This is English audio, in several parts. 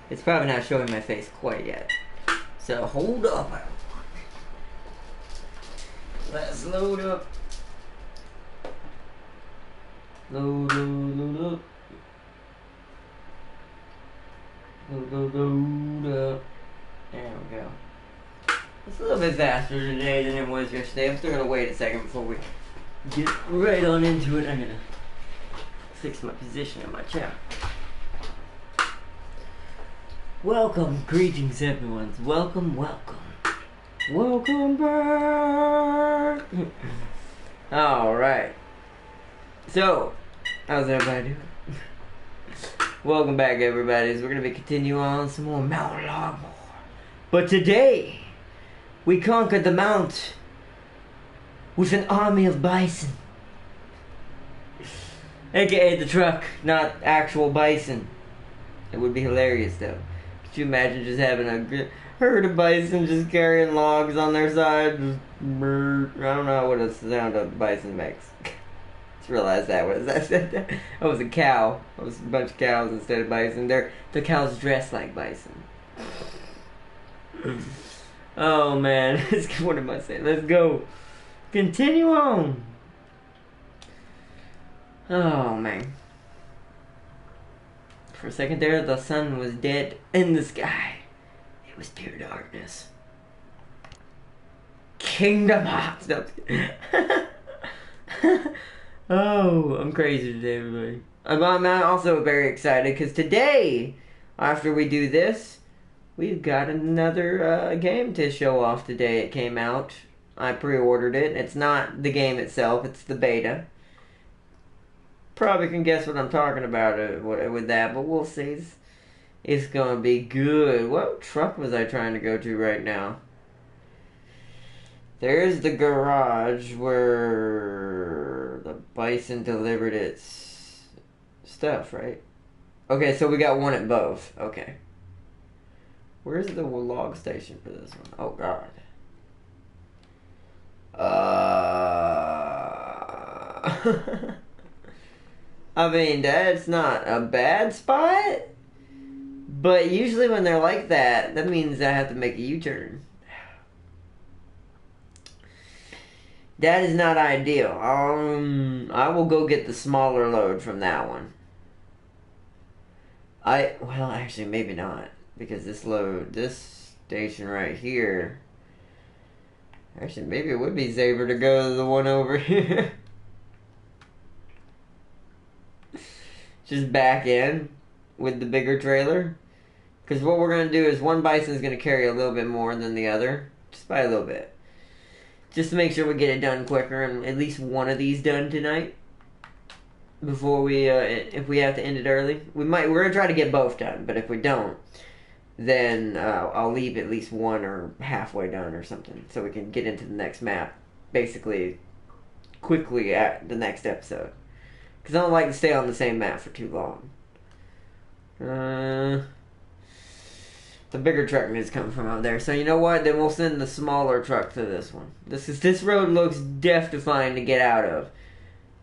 It's probably not showing my face quite yet. So hold up. Let's load up. Load up. Load up. There we go. It's a little bit faster today than it was yesterday. I'm still gonna wait a second before we get right on into it. I'm gonna fix my position in my chair. Welcome, greetings everyone. Welcome, welcome. Welcome back. Alright. So, how's everybody doing? Welcome back everybody. We're gonna be continuing on some more Mount Logmore. But today, we conquered the mount with an army of bison. AKA the truck, not actual bison. It would be hilarious though. Could you imagine just having a herd of bison just carrying logs on their side? Just, I don't know what a sound a bison makes. Just realized that. What is that? That was a cow. It was a bunch of cows instead of bison. The cows dress like bison. Oh man, what am I saying? Let's go. Continue on. Oh man. For a second there, the sun was dead in the sky. It was pure darkness. Kingdom Hearts. No, oh, I'm crazy today, everybody. I'm also very excited because today, after we do this, we've got another game to show off today. It came out. I pre-ordered it. It's not the game itself, it's the beta. Probably can guess what I'm talking about with that, but we'll see. It's gonna be good. What truck was I trying to go to right now? There's the garage where the Bison delivered its stuff, right? Okay, so we got one at both. Okay. Where's the log station for this one? Oh, God. I mean, that's not a bad spot. But usually when they're like that, that means I have to make a U-turn. That is not ideal. I will go get the smaller load from that one. Well, actually, maybe not. Because this station right here... Actually, maybe it would be safer to go to the one over here. Just back in with the bigger trailer. Because what we're going to do is one bison is going to carry a little bit more than the other. Just by a little bit. Just to make sure we get it done quicker and at least one of these done tonight. Before we, if we have to end it early. We're going to try to get both done. But if we don't, then I'll leave at least one or halfway done or something. So we can get into the next map. Basically, quickly at the next episode. Because I don't like to stay on the same map for too long. The bigger truck needs to come from out there. So you know what? Then we'll send the smaller truck to this one. This road looks death-defying to get out of.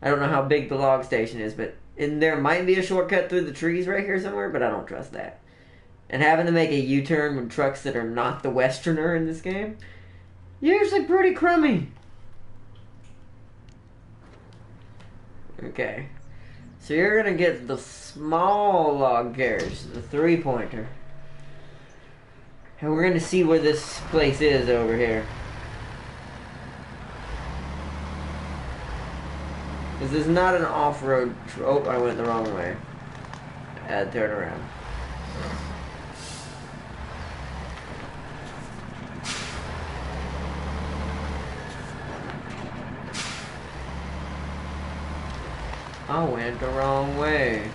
I don't know how big the log station is, but there might be a shortcut through the trees right here somewhere, but I don't trust that. And having to make a U-turn with trucks that are not the Westerner in this game, usually pretty crummy. Okay. So you're going to get the small log carriage, the 3-pointer. And we're going to see where this place is over here. This is not an off-road... Oh, I went the wrong way. Turn around. I went the wrong way.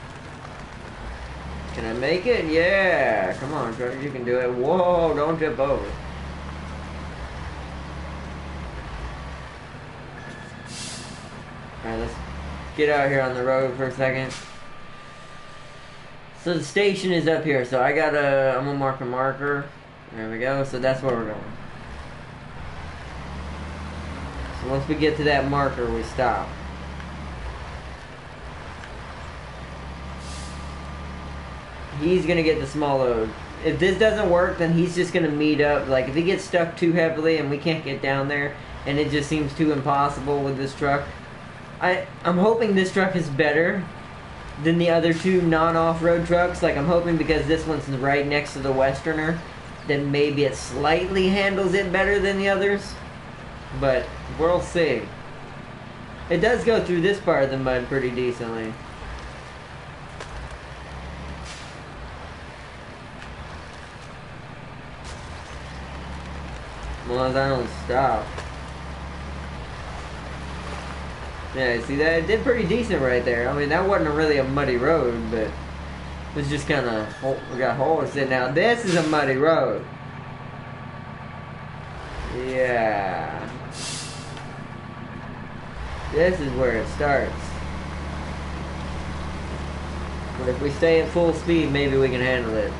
Can I make it? Yeah! Come on, trucker, you can do it. Whoa, don't tip over. Alright, let's get out here on the road for a second. So the station is up here, so I'm gonna mark a marker. There we go, so that's where we're going. So once we get to that marker, we stop. he's gonna get the small load. If this doesn't work, then he's just gonna meet up. Like if he gets stuck too heavily and we can't get down there, and it just seems too impossible with this truck. I'm hoping this truck is better than the other two non-off-road trucks. Like I'm hoping because this one's right next to the Westerner, that maybe it slightly handles it better than the others. But we'll see. It does go through this part of the mud pretty decently. As long as I don't stop. Yeah, see that? It did pretty decent right there. I mean, that wasn't really a muddy road, but it was just kind of, we got holes in. Now, this is a muddy road. Yeah. This is where it starts. But if we stay at full speed, maybe we can handle it.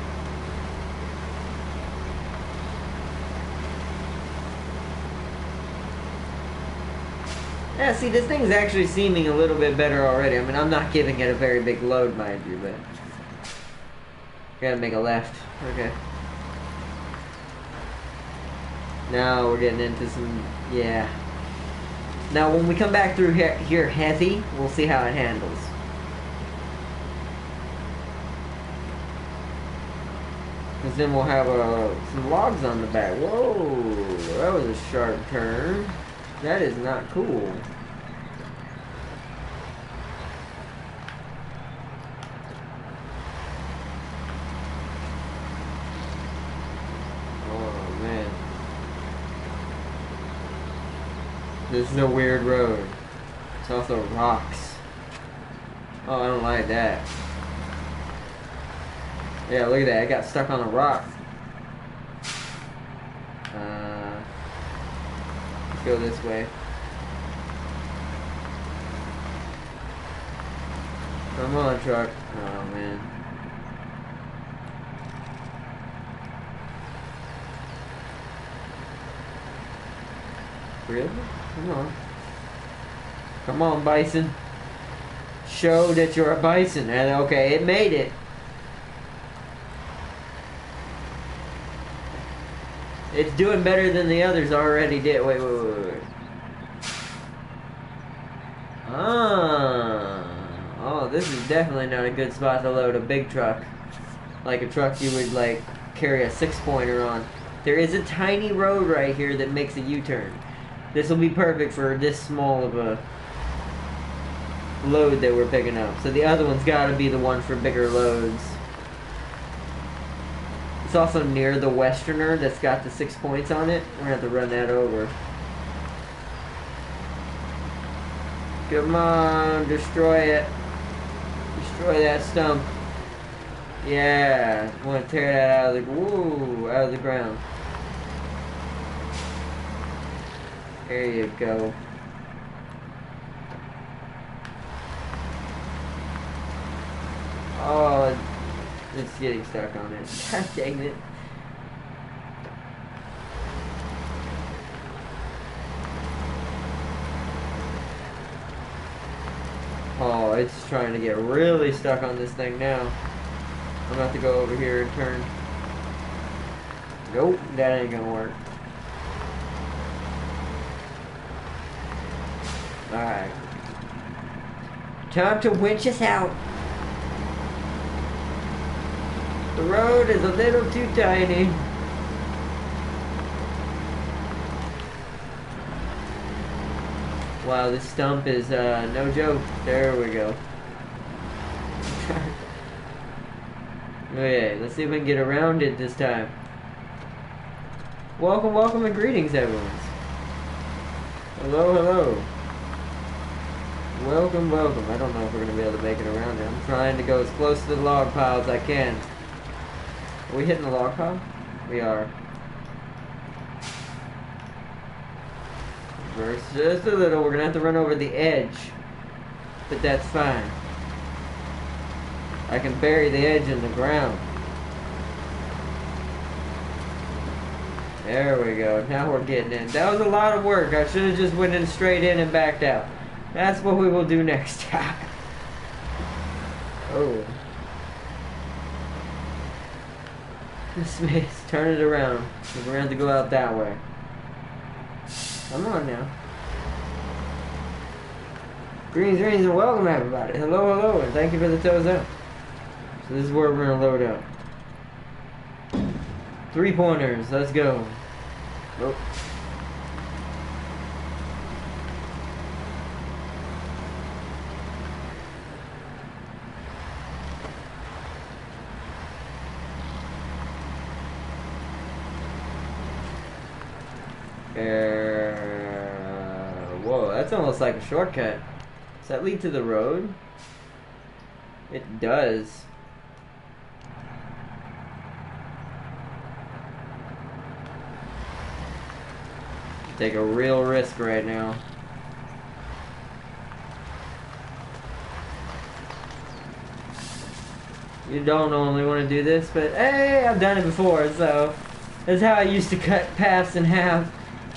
Yeah, see, this thing's actually seeming a little bit better already. I mean, I'm not giving it a very big load, mind you, but... Gotta make a left. Okay. Now we're getting into some... Yeah. Now, when we come back through here heavy, we'll see how it handles. Because then we'll have some logs on the back. Whoa! That was a sharp turn. That is not cool. Oh man. This is a weird road. It's also rocks. Oh, I don't like that. Yeah, look at that. I got stuck on a rock. Go this way. Come on, truck. Oh man. Really? Come on. Come on, Bison. Show that you're a bison. And okay, it made it. It's doing better than the others already did. Wait. Oh, this is definitely not a good spot to load a big truck. Like a truck you would, like, carry a 6-pointer on. There is a tiny road right here that makes a U-turn. This will be perfect for this small of a load that we're picking up. So the other one's got to be the one for bigger loads. It's also near the Westerner that's got the 6 points on it. We're going to have to run that over. Come on, destroy it. Destroy that stump. Yeah, I want to tear that out of the ground. There you go. Oh, it's getting stuck on it. God dang it. Oh, it's trying to get really stuck on this thing now. I'm gonna have to go over here and turn. Nope, that ain't gonna work. Alright. Time to winch us out. The road is a little too tiny. Wow, this stump is no joke. There we go. Okay, let's see if we can get around it this time. Welcome, welcome, and greetings, everyone. Hello, hello. Welcome, welcome. I don't know if we're going to be able to make it around it. I'm trying to go as close to the log pile as I can. Are we hitting the log pile? We are. Reverse just a little. We're going to have to run over the edge. But that's fine. I can bury the edge in the ground. There we go. Now we're getting in. That was a lot of work. I should have just went in straight in and backed out. That's what we will do next time. Oh. Space, turn it around. We're gonna have to go out that way. Come on now. Greens, and welcome everybody. Hello, hello, and thank you for the toes up. So this is where we're gonna load up. 3-pointers, let's go. Nope. Whoa, that's almost like a shortcut. Does that lead to the road? It does. Take a real risk right now. You don't normally want to do this, but hey, I've done it before, so that's how I used to cut paths in half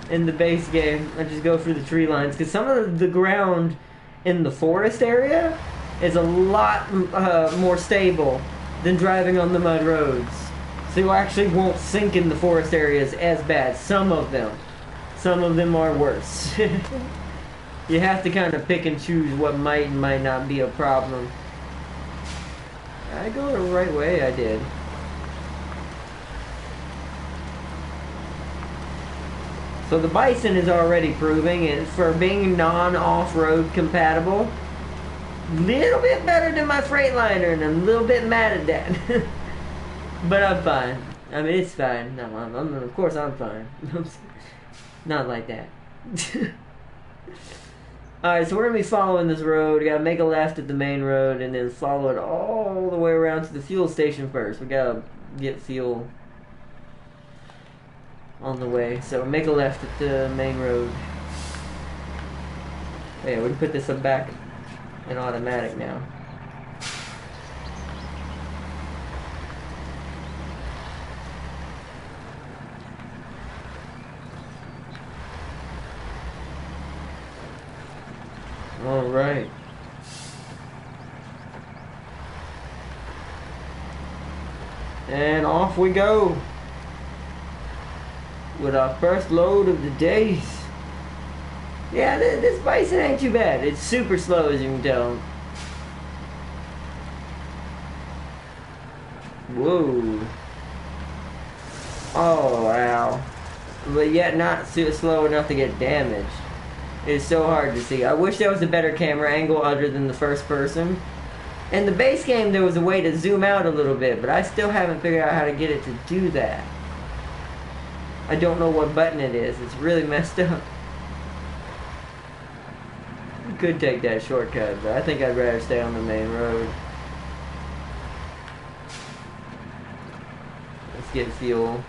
in the base game. I just go through the tree lines, because some of the ground in the forest area is a lot more stable than driving on the mud roads. So you actually won't sink in the forest areas as bad. Some of them are worse. You have to kind of pick and choose what might and might not be a problem. Did I go the right way? I did. So the Bison is already proving it for being non-off-road compatible. Little bit better than my Freightliner, and I'm a little bit mad at that. But I'm fine. I mean, it's fine. No, of course I'm fine. Not like that. Alright, so we're going to be following this road. We got to make a left at the main road and then follow it all the way around to the fuel station first. We got to get fuel on the way. So make a left at the main road. Yeah, we can put this up back in automatic now. All right. And off we go with our first load of the days. Yeah, this Bison ain't too bad. It's super slow, as you can tell. Whoa. Oh, wow. But yet not slow enough to get damaged. It's so hard to see. I wish there was a better camera angle other than the first person. In the base game, there was a way to zoom out a little bit, but I still haven't figured out how to get it to do that. I don't know what button it is. It's really messed up. You could take that shortcut, but I think I'd rather stay on the main road. Let's get fuel.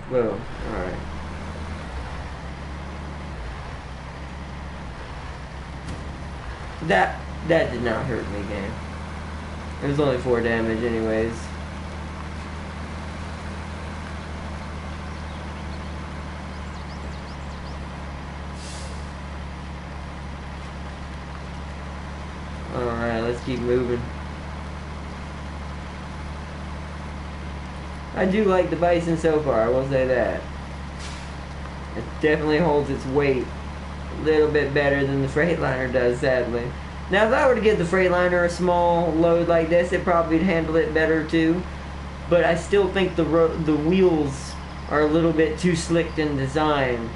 Whoa, alright. That did not hurt me, game. It was only 4 damage anyways. Alright, let's keep moving. I do like the Bison so far, I will say that. It definitely holds its weight a little bit better than the Freightliner does, sadly. Now, if I were to give the Freightliner a small load like this, it probably would handle it better too. But I still think the wheels are a little bit too slick in design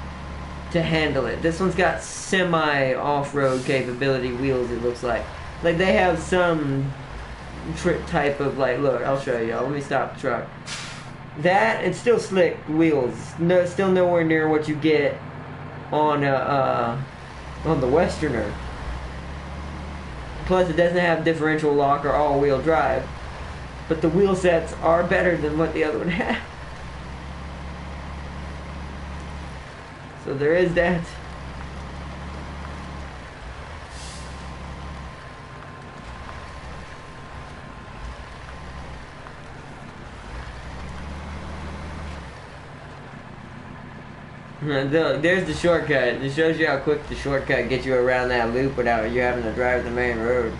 to handle it. This one's got semi-off-road capability wheels, it looks like. Like, they have some type of, like, look, I'll show y'all. Let me stop the truck. That, it's still slick wheels. No, still nowhere near what you get on the Westerner. Plus, it doesn't have differential lock or all-wheel drive. But the wheel sets are better than what the other one had. So there is that. There's the shortcut. It shows you how quick the shortcut gets you around that loop without you having to drive the main road.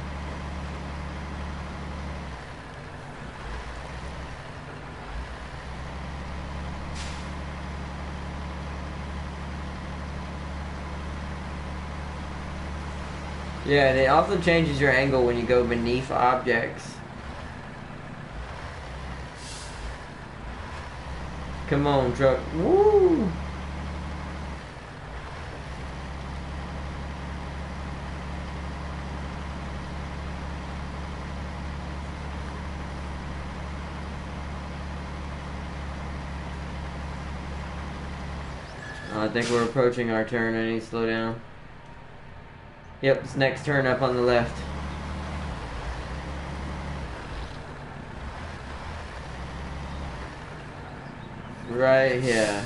Yeah, and it also changes your angle when you go beneath objects. Come on, truck. Woo! I think we're approaching our turn. I need to slow down. Yep, it's next turn up on the left. Right here.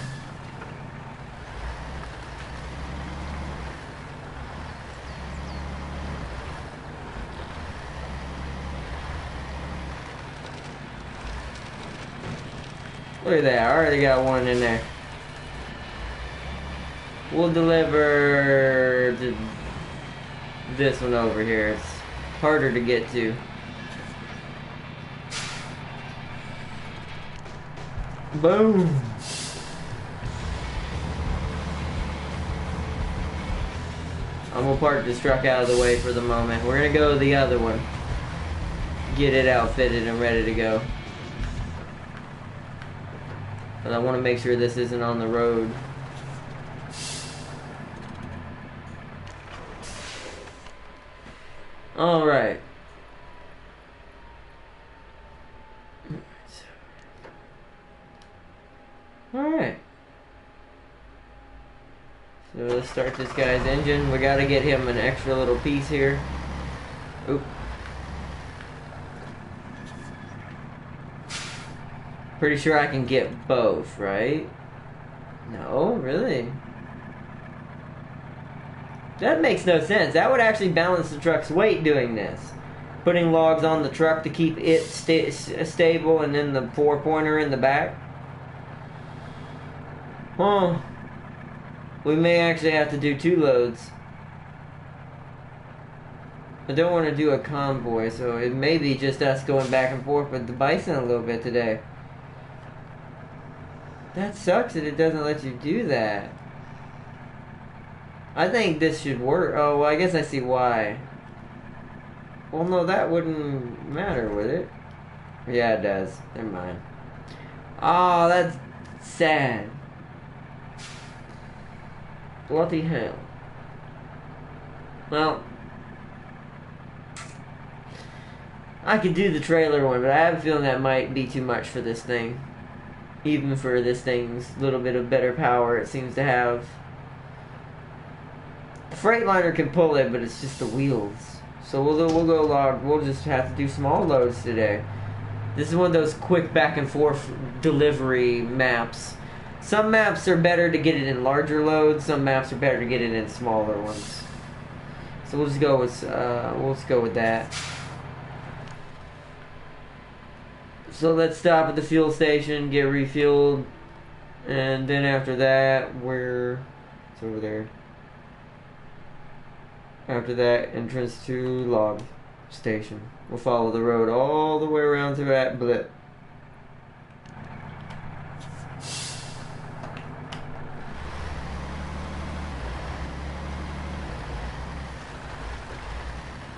Look at that, I already got one in there. We'll deliver to this one over here. It's harder to get to. Boom! I'm gonna park this truck out of the way for the moment. We're gonna go to the other one. Get it outfitted and ready to go. But I want to make sure this isn't on the road. Alright. Alright. So let's start this guy's engine. We gotta get him an extra little piece here. Oop. Pretty sure I can get both, right? No, really? That makes no sense. That would actually balance the truck's weight doing this. Putting logs on the truck to keep it stable and then the 4-pointer in the back. Huh. We may actually have to do 2 loads. I don't want to do a convoy, so it may be just us going back and forth with the Bison a little bit today. That sucks that it doesn't let you do that. I think this should work. Oh, well, I guess I see why. Well, no, that wouldn't matter, would it? Yeah, it does. Never mind. Oh, that's sad. Bloody hell. Well, I could do the trailer one, but I have a feeling that might be too much for this thing. Even for this thing's little bit of better power it seems to have. The Freightliner can pull it, but it's just the wheels. So we'll go log. We'll just have to do small loads today. This is one of those quick back and forth delivery maps. Some maps are better to get it in larger loads. Some maps are better to get it in smaller ones. So we'll just go with that. So let's stop at the fuel station, get refueled, and then after that, it's over there. After that, entrance to log station. We'll follow the road all the way around to that blip.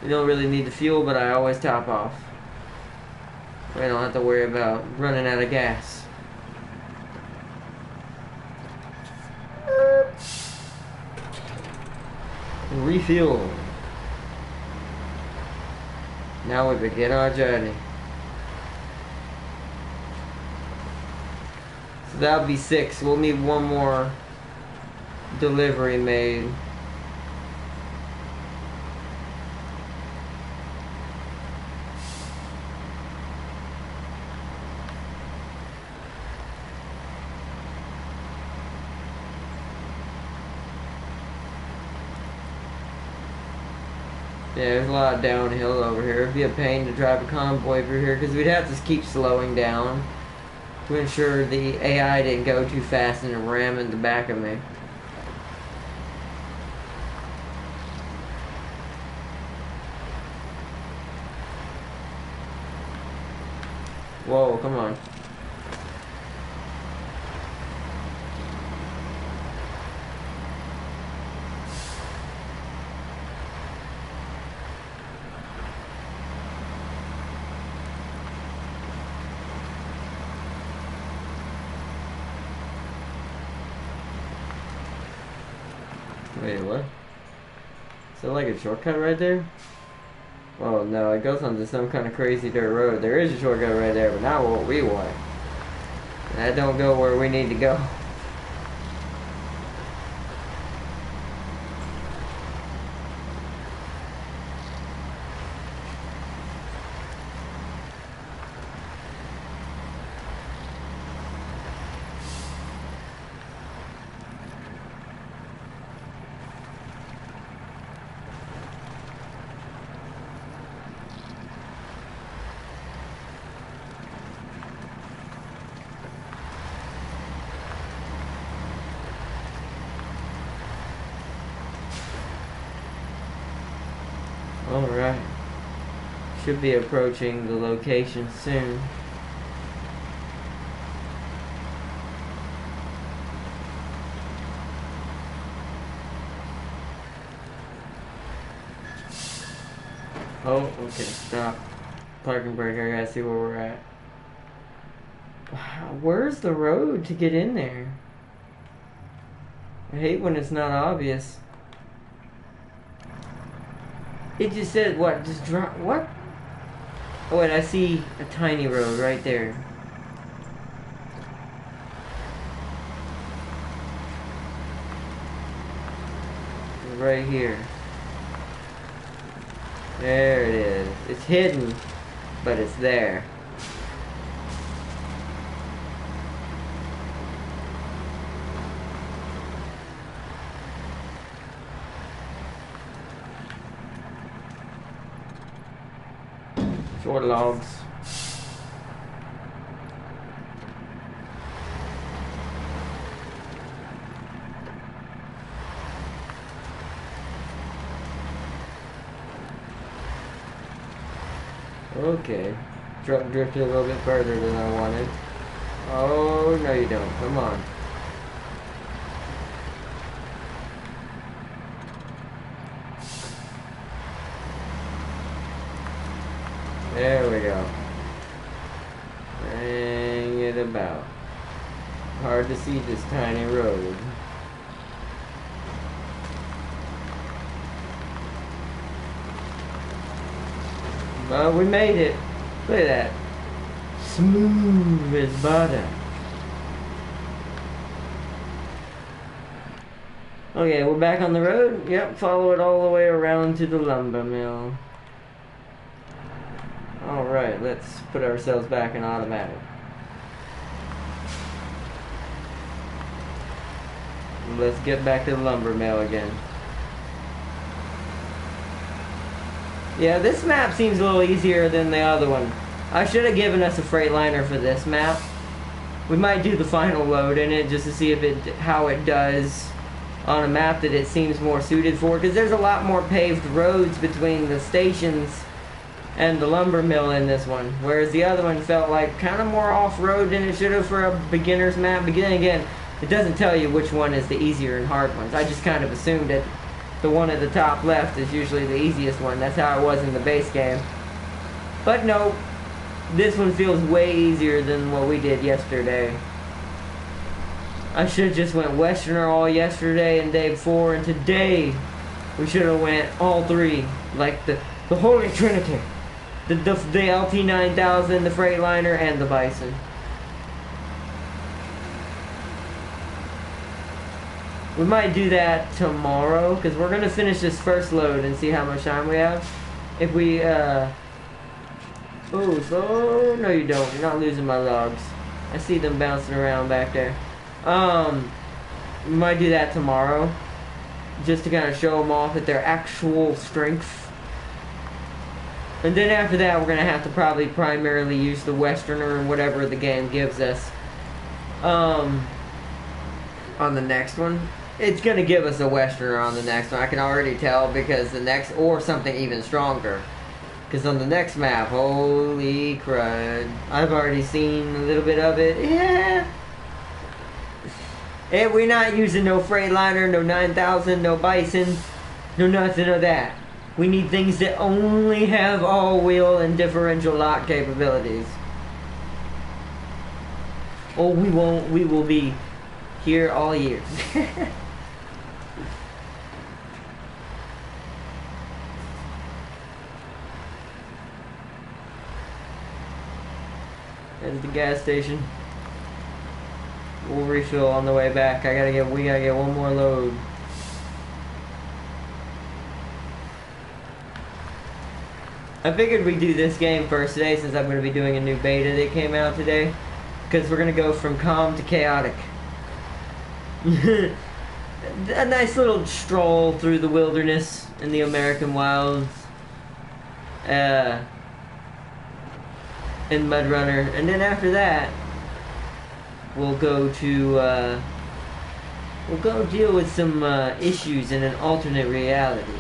We don't really need the fuel, but I always top off. I don't have to worry about running out of gas. Refuel. Now we begin our journey. So that'll be 6. We'll need one more delivery made. Yeah, there's a lot of downhill over here. It'd be a pain to drive a convoy through here because we'd have to keep slowing down to ensure the AI didn't go too fast and ram in the back of me. Whoa, come on. Wait, what? Is there like a shortcut right there? Oh no, it goes onto some kind of crazy dirt road. There is a shortcut right there, but not what we want. That don't go where we need to go. Alright. Should be approaching the location soon. Oh, okay, stop. Parking brake, I gotta see where we're at. Wow, where's the road to get in there? I hate when it's not obvious. It just said, what, just drop, what? Oh wait, I see a tiny road right there. Right here. There it is. It's hidden, but it's there. Short logs. Okay. Truck drifted a little bit further than I wanted. Oh, no you don't. Come on. There we go. Bring it about. Hard to see this tiny road. Well, we made it. Look at that. Smooth as butter. Okay, we're back on the road. Yep, follow it all the way around to the lumber mill. Alright, let's put ourselves back in automatic. Let's get back to the lumber mill again. Yeah, this map seems a little easier than the other one. I should have given us a Freightliner for this map. We might do the final load in it just to see if how it does on a map that it seems more suited for. Because there's a lot more paved roads between the stations and the lumber mill in this one. Whereas the other one felt like kind of more off-road than it should have for a beginner's map. But then again, it doesn't tell you which one is the easier and hard ones. I just kind of assumed that the one at the top left is usually the easiest one. That's how it was in the base game. But no, this one feels way easier than what we did yesterday. I should have just went Westerner all yesterday and day before, and today we should have went all three. Like the Holy Trinity. The LT9000, the Freightliner, and the Bison. We might do that tomorrow, because we're going to finish this first load and see how much time we have. If we, oh, no you don't. You're not losing my logs. I see them bouncing around back there. We might do that tomorrow, just to kind of show them off at their actual strength. And then after that, we're going to have to probably primarily use the Westerner and whatever the game gives us. On the next one. It's going to give us a Westerner on the next one. I can already tell, because the next, or something even stronger. Because on the next map, holy crud. I've already seen a little bit of it. Yeah. And we're not using no Freightliner, no 9000, no Bison, no nothing of that. We need things that only have all-wheel and differential lock capabilities. Or we won't, we will be here all year. There's the gas station. We'll refill on the way back. We gotta get one more load. I figured we'd do this game first today since I'm gonna be doing a new beta that came out today. Because we're gonna go from calm to chaotic. A nice little stroll through the wilderness in the American wilds. In Mud Runner, and then after that, we'll go deal with some issues in an alternate reality,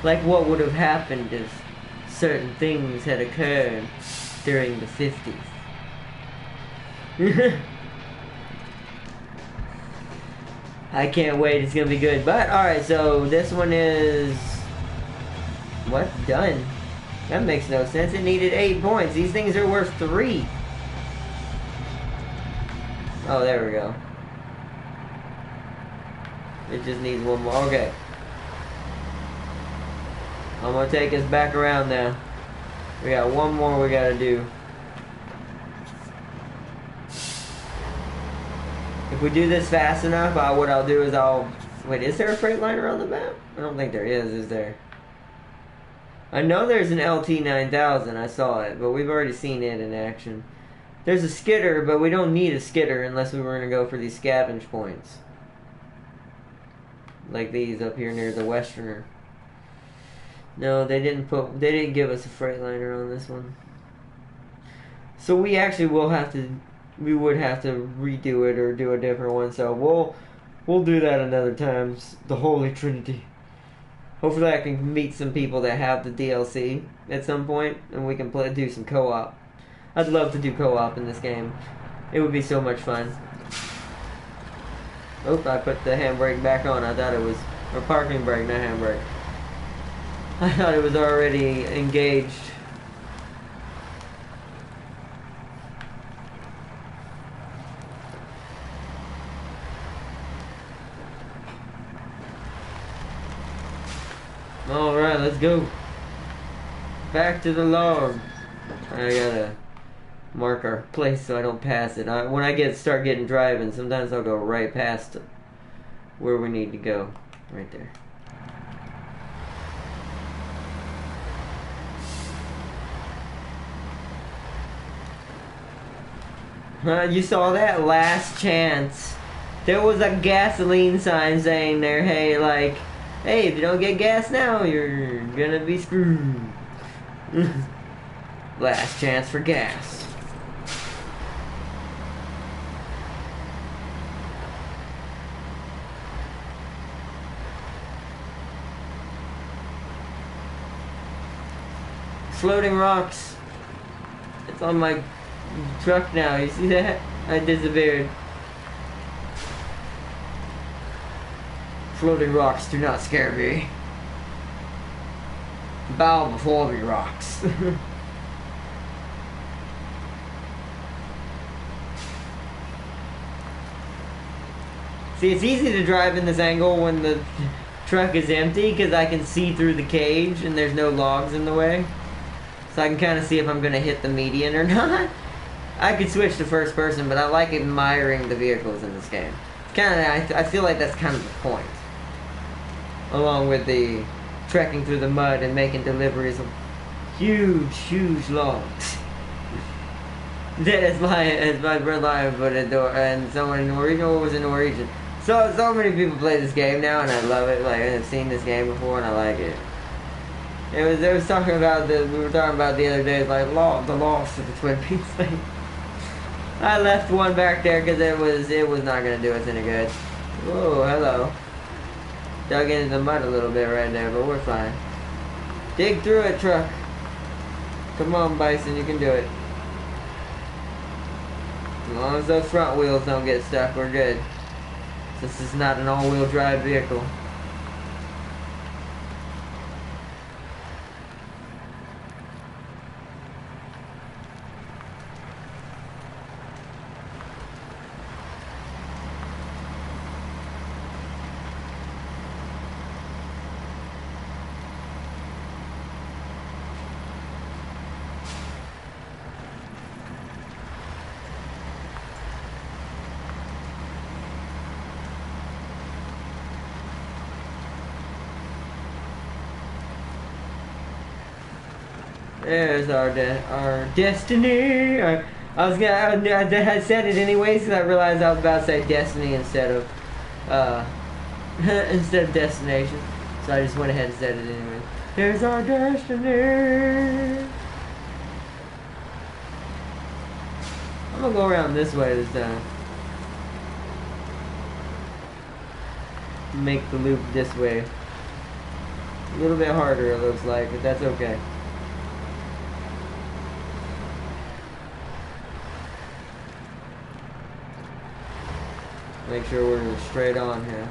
like what would have happened if certain things had occurred during the 50s. I can't wait. It's gonna be good. But alright, so this one is what? Done. That makes no sense. It needed 8 points. These things are worth 3. Oh, there we go. It just needs one more. Okay. I'm gonna take us back around now. We got one more we gotta do. If we do this fast enough, what I'll do is wait, is there a Freightliner on the map? I don't think there is there? I know there's an LT9000, I saw it, but we've already seen it in action. There's a skidder, but we don't need a skidder unless we were going to go for these scavenge points. Like these up here near the Westerner. No, they didn't give us a Freightliner on this one. So we actually would have to redo it or do a different one, so we'll do that another time. The Holy Trinity. Hopefully I can meet some people that have the DLC at some point, and we can do some co-op. I'd love to do co-op in this game. It would be so much fun. Oh, I put the handbrake back on. I thought it was... or parking brake, not handbrake. I thought it was already engaged. Alright, let's go. Back to the log. I gotta mark our place so I don't pass it. When I start getting driving, sometimes I'll go right past where we need to go. Right there. You saw that? Last chance. There was a gasoline sign saying there, hey, like, hey, if you don't get gas now, you're gonna be screwed. Last chance for gas. Floating rocks. It's on my truck now. You see that? I disappeared. Floating rocks do not scare me. Bow before me, rocks. See, it's easy to drive in this angle when the truck is empty because I can see through the cage and there's no logs in the way. So I can kind of see if I'm going to hit the median or not. I could switch to first person, but I like admiring the vehicles in this game. I feel like that's kind of the point. Along with the trekking through the mud and making deliveries of huge logs. That is my brother put it, and someone in Norwegian. What was in Norwegian? So many people play this game now, and I love it. Like, I've seen this game before, and I like it. We were talking about the other day, like the loss of the Twin Peaks thing. I left one back there because it was not gonna do us any good. Whoa, hello. Dug into the mud a little bit right there, but we're fine. Dig through it, truck. Come on, Bison, you can do it. As long as those front wheels don't get stuck, we're good. This is not an all-wheel drive vehicle. There's our destiny. I had said it anyways because I realized I was about to say destiny instead of instead of destination. So I just went ahead and said it anyway. There's our destiny. I'm gonna go around this way this time. Make the loop this way. A little bit harder it looks like, but that's okay. Make sure we're straight on here.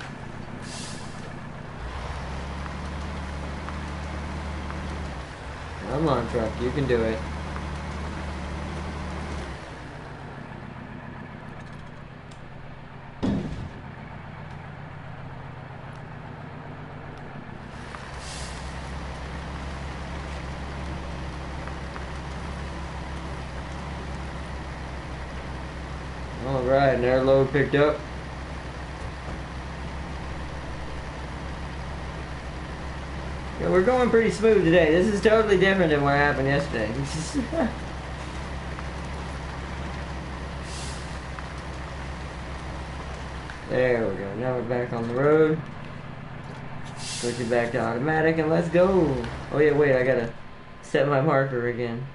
Come on, truck, you can do it. Alright, and their load picked up. Yeah, we're going pretty smooth today. This is totally different than what happened yesterday. There we go. Now we're back on the road. Switch it back to automatic and let's go. Oh yeah, wait, I gotta set my marker again.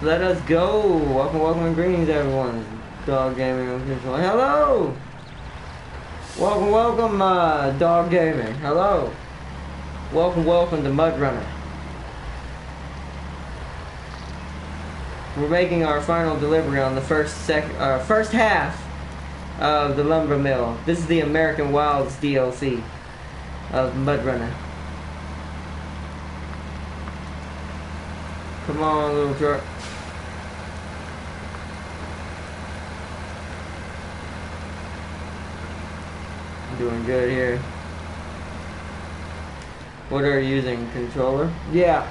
Let us go. Welcome and greetings, everyone. Dog Gaming Official. Hello. Welcome, Dog Gaming. Hello. Welcome to Mud Runner. We're making our final delivery on the first half of the lumber mill. This is the American Wilds DLC of Mud Runner. Come on, little truck. Doing good here. What are you using? Controller? Yeah,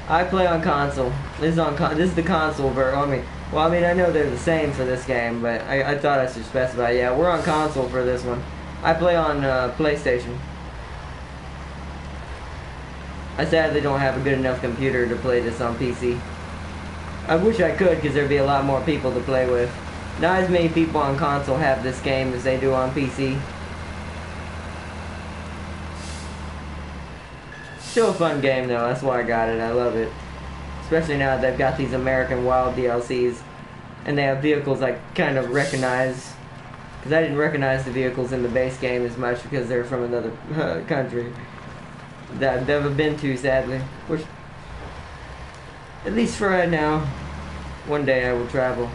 I play on console. This is the console version. I mean, I know they're the same for this game, but I thought I should specify. Yeah, we're on console for this one. I play on PlayStation. I sadly don't have a good enough computer to play this on PC. I wish I could, because there'd be a lot more people to play with. Not as many people on console have this game as they do on PC. Still a fun game though, that's why I got it, I love it. Especially now that they've got these American Wild DLCs. And they have vehicles I kind of recognize. Because I didn't recognize the vehicles in the base game as much because they're from another country. That I've never been to, sadly. Which, at least for right now, one day I will travel.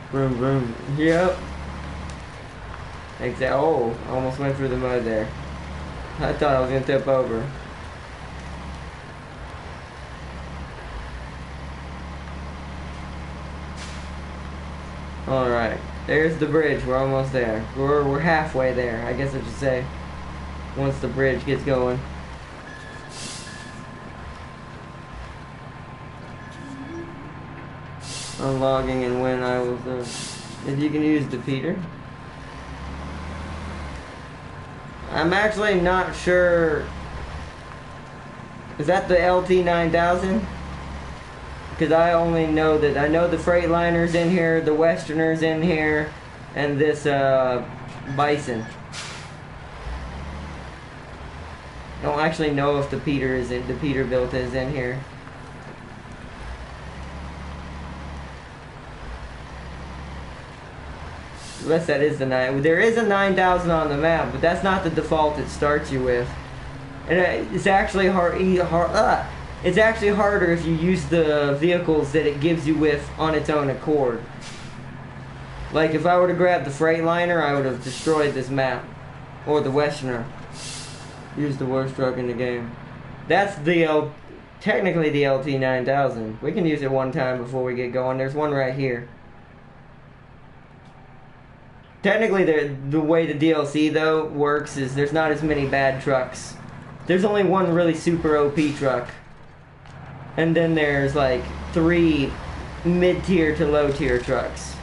Vroom vroom. Yep. Exactly. Oh, almost went through the mud there. I thought I was gonna tip over. Alright, there's the bridge. We're almost there. We're halfway there, I guess I should say. Once the bridge gets going. I'm logging and when I was if you can use the Peter. I'm actually not sure. Is that the LT9000? Because I only know that I know the Freightliner's in here, the Westerner's in here, and this Bison. I don't actually know if the Peterbilt is in here. Unless that is the 9. There is a 9000 on the map, but that's not the default it starts you with. And it's actually it's actually harder if you use the vehicles that it gives you with on its own accord. Like if I were to grab the Freightliner, I would have destroyed this map. Or the Westerner. Use the worst truck in the game. That's the technically the LT9000. We can use it one time before we get going. There's one right here. Technically, the way the DLC, though, works is there's not as many bad trucks. There's only one really super OP truck. And then there's, like, 3 mid-tier to low-tier trucks.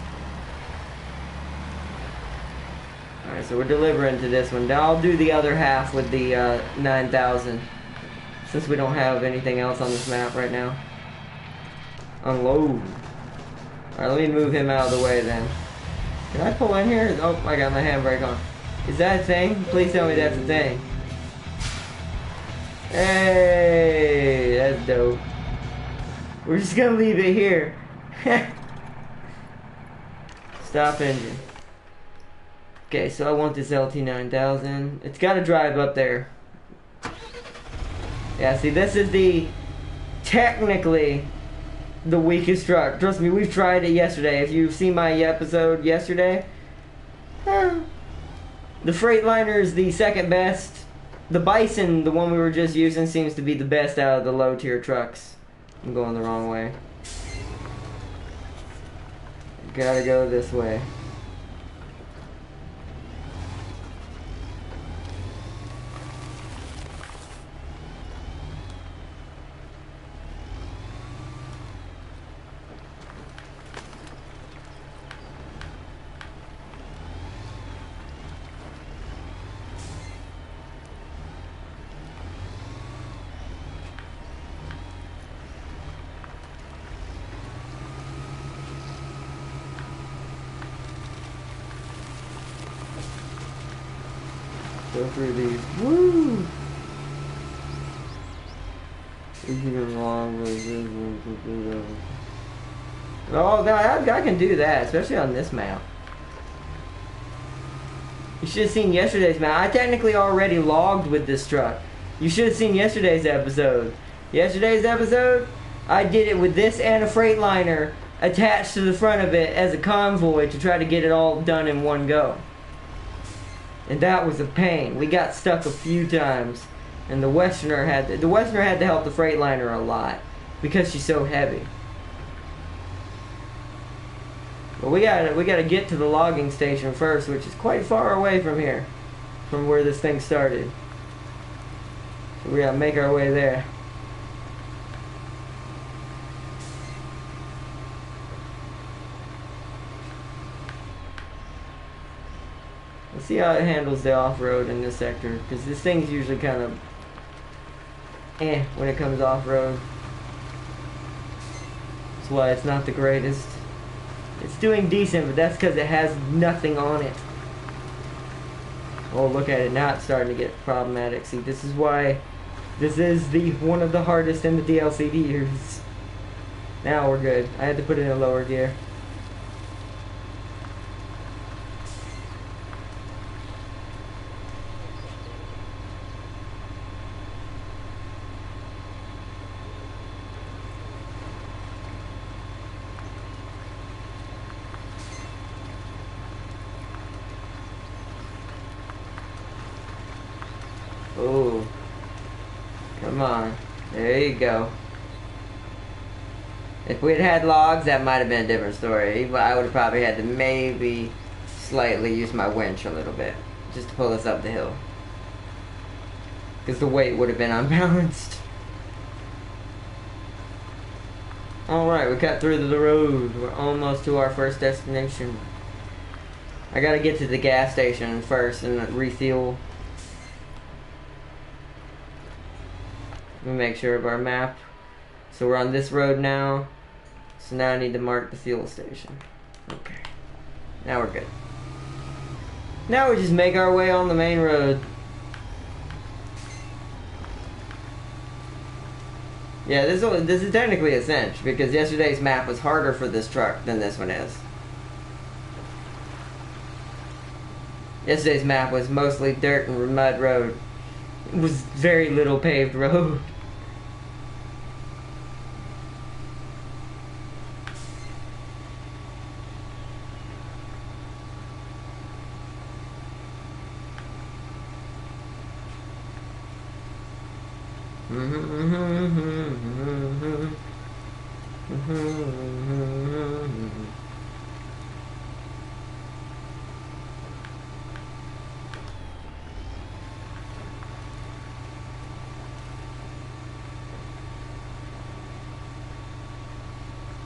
Alright, so we're delivering to this one. Now I'll do the other half with the 9,000. Since we don't have anything else on this map right now. Unload. Alright, let me move him out of the way then. Can I pull in here? Oh, I got my handbrake on. Is that a thing? Please tell me that's a thing. Hey, that's dope. We're just gonna leave it here. Stop engine. Okay, so I want this LT9000. It's gotta drive up there. Yeah, see, this is technically the weakest truck. Trust me, we've tried it yesterday. If you've seen my episode yesterday, the Freightliner is the second best. The Bison, the one we were just using, seems to be the best out of the low tier trucks. I'm going the wrong way. Gotta go this way. Go through these. Woo! Oh, no, I can do that, especially on this map. You should have seen yesterday's map. I technically already logged with this truck. You should have seen yesterday's episode. Yesterday's episode, I did it with this and a Freightliner attached to the front of it as a convoy to try to get it all done in one go. And that was a pain. We got stuck a few times, and the Westerner had to help the Freightliner a lot because she's so heavy. But we gotta get to the logging station first, which is quite far away from here, from where this thing started. So we gotta make our way there. Let's see how it handles the off-road in this sector, because this thing's usually kind of when it comes off-road. That's why it's not the greatest. It's doing decent, but that's because it has nothing on it. Oh, look at it, now it's starting to get problematic. See, this is why this is one of the hardest in the DLC to use. Now we're good. I had to put it in lower gear. Oh, come on. There you go. If we'd had logs, that might have been a different story. I would have probably had to maybe slightly use my winch a little bit just to pull us up the hill. Because the weight would have been unbalanced. Alright, we cut through the road. We're almost to our first destination. I gotta get to the gas station first and refuel. Let me make sure of our map. So we're on this road now. So now I need to mark the fuel station. Okay. Now we're good. Now we just make our way on the main road. Yeah, this is technically a cinch because yesterday's map was harder for this truck than this one is. Yesterday's map was mostly dirt and mud road. It was very little paved road.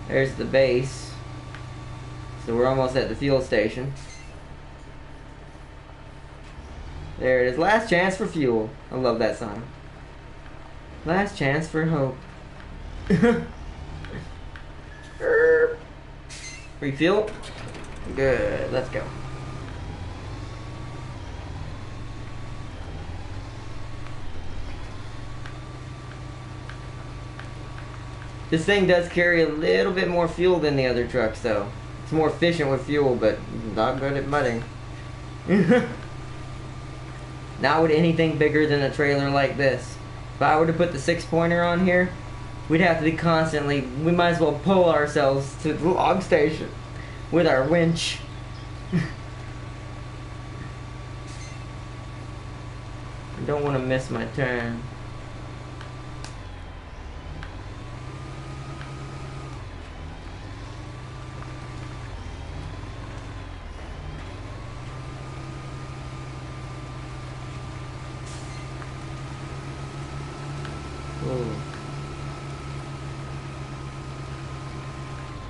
There's the base. So we're almost at the fuel station. There it is. Last chance for fuel. I love that song. Last chance for hope. Refuel? Good. Let's go. This thing does carry a little bit more fuel than the other trucks, though. It's more efficient with fuel, but not good at mudding. Not with anything bigger than a trailer like this. If I were to put the 6-pointer on here, we'd have to be constantly, we might as well pull ourselves to the log station with our winch. I don't want to miss my turn.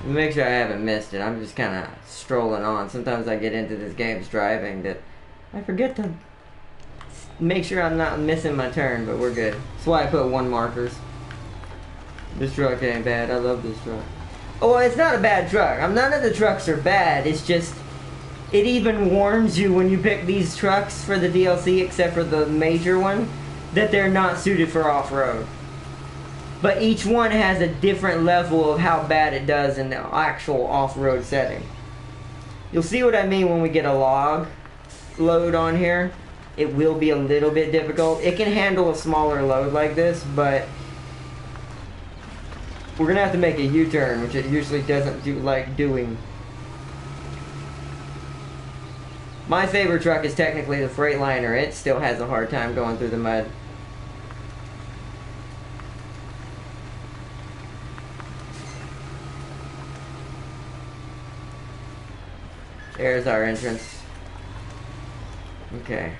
Make sure I haven't missed it. I'm just kind of strolling on. Sometimes I get into this game's driving that I forget to make sure I'm not missing my turn, but we're good. That's why I put 1 markers. This truck ain't bad. I love this truck. Oh, it's not a bad truck. None of the trucks are bad. It's just, it even warns you when you pick these trucks for the DLC, except for the major one, that they're not suited for off-road. But each one has a different level of how bad it does in the actual off-road setting. You'll see what I mean when we get a log load on here. It will be a little bit difficult. It can handle a smaller load like this, but we're going to have to make a U-turn, which it usually doesn't like doing. My favorite truck is technically the Freightliner. It still has a hard time going through the mud. There's our entrance. Okay.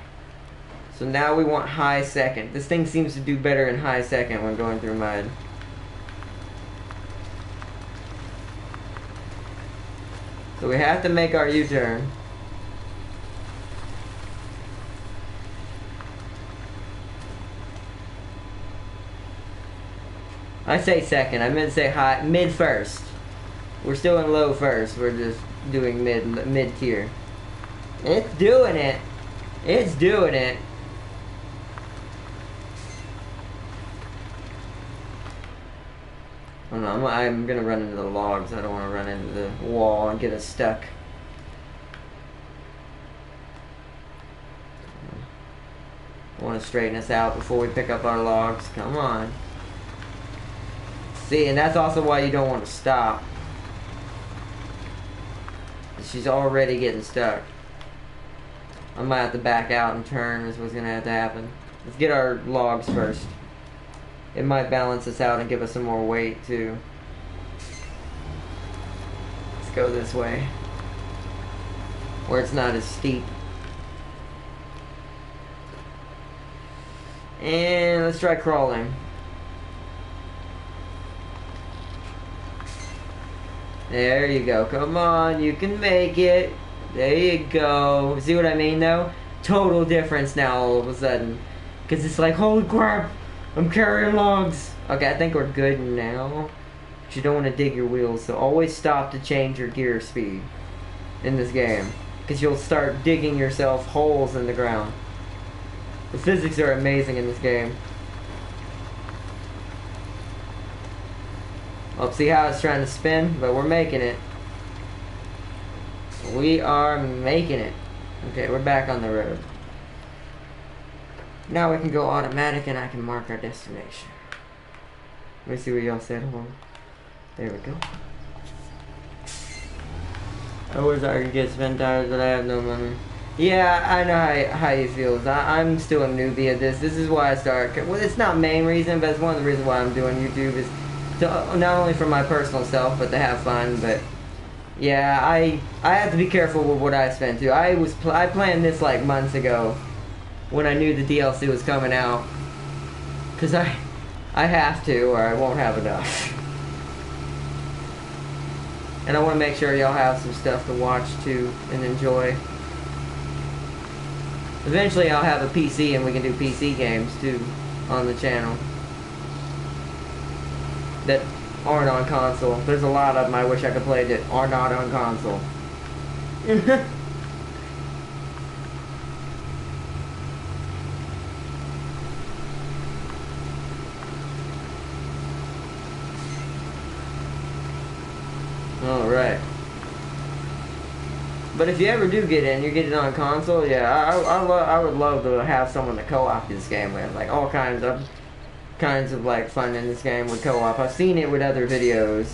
So now we want high second. This thing seems to do better in high second when going through mud. So we have to make our U-turn. I say second. I meant to say high, mid first. We're still in low first. We're just doing mid tier. It's doing it. It's doing it. Oh no, I'm gonna run into the logs. I don't want to run into the wall and get us stuck. I want to straighten us out before we pick up our logs. Come on. See, and that's also why you don't want to stop. She's already getting stuck. I might have to back out and turn is what's going to have to happen. Let's get our logs first. It might balance us out and give us some more weight too. Let's go this way. Where it's not as steep. And let's try crawling. There you go. Come on, you can make it. There you go. See what I mean, though? Total difference now all of a sudden. Because it's like, holy crap, I'm carrying logs. Okay, I think we're good now. But you don't want to dig your wheels, so always stop to change your gear speed in this game. Because you'll start digging yourself holes in the ground. The physics are amazing in this game. Well, see how it's trying to spin, but we're making it. We are making it. Okay, we're back on the road. Now we can go automatic and I can mark our destination. Let me see what y'all said. Hold on. There we go. Oh, where's our get spend tires, but I have no money. Yeah, I know how you feel. I'm still a newbie at this. This is why I started. Well, it's not main reason, but it's one of the reasons why I'm doing YouTube is to, not only for my personal self, but to have fun. But yeah, I have to be careful with what I spend too. I planned this like months ago when I knew the DLC was coming out, cause I have to, or I won't have enough. And I want to make sure y'all have some stuff to watch too and enjoy. Eventually I'll have a PC and we can do PC games too on the channel that aren't on console. There's a lot of them I wish I could play that are not on console. Alright. But if you ever do get in, you get it on console, yeah, I would love to have someone to co-op this game with. Like, all kinds of like fun in this game with co-op. I've seen it with other videos.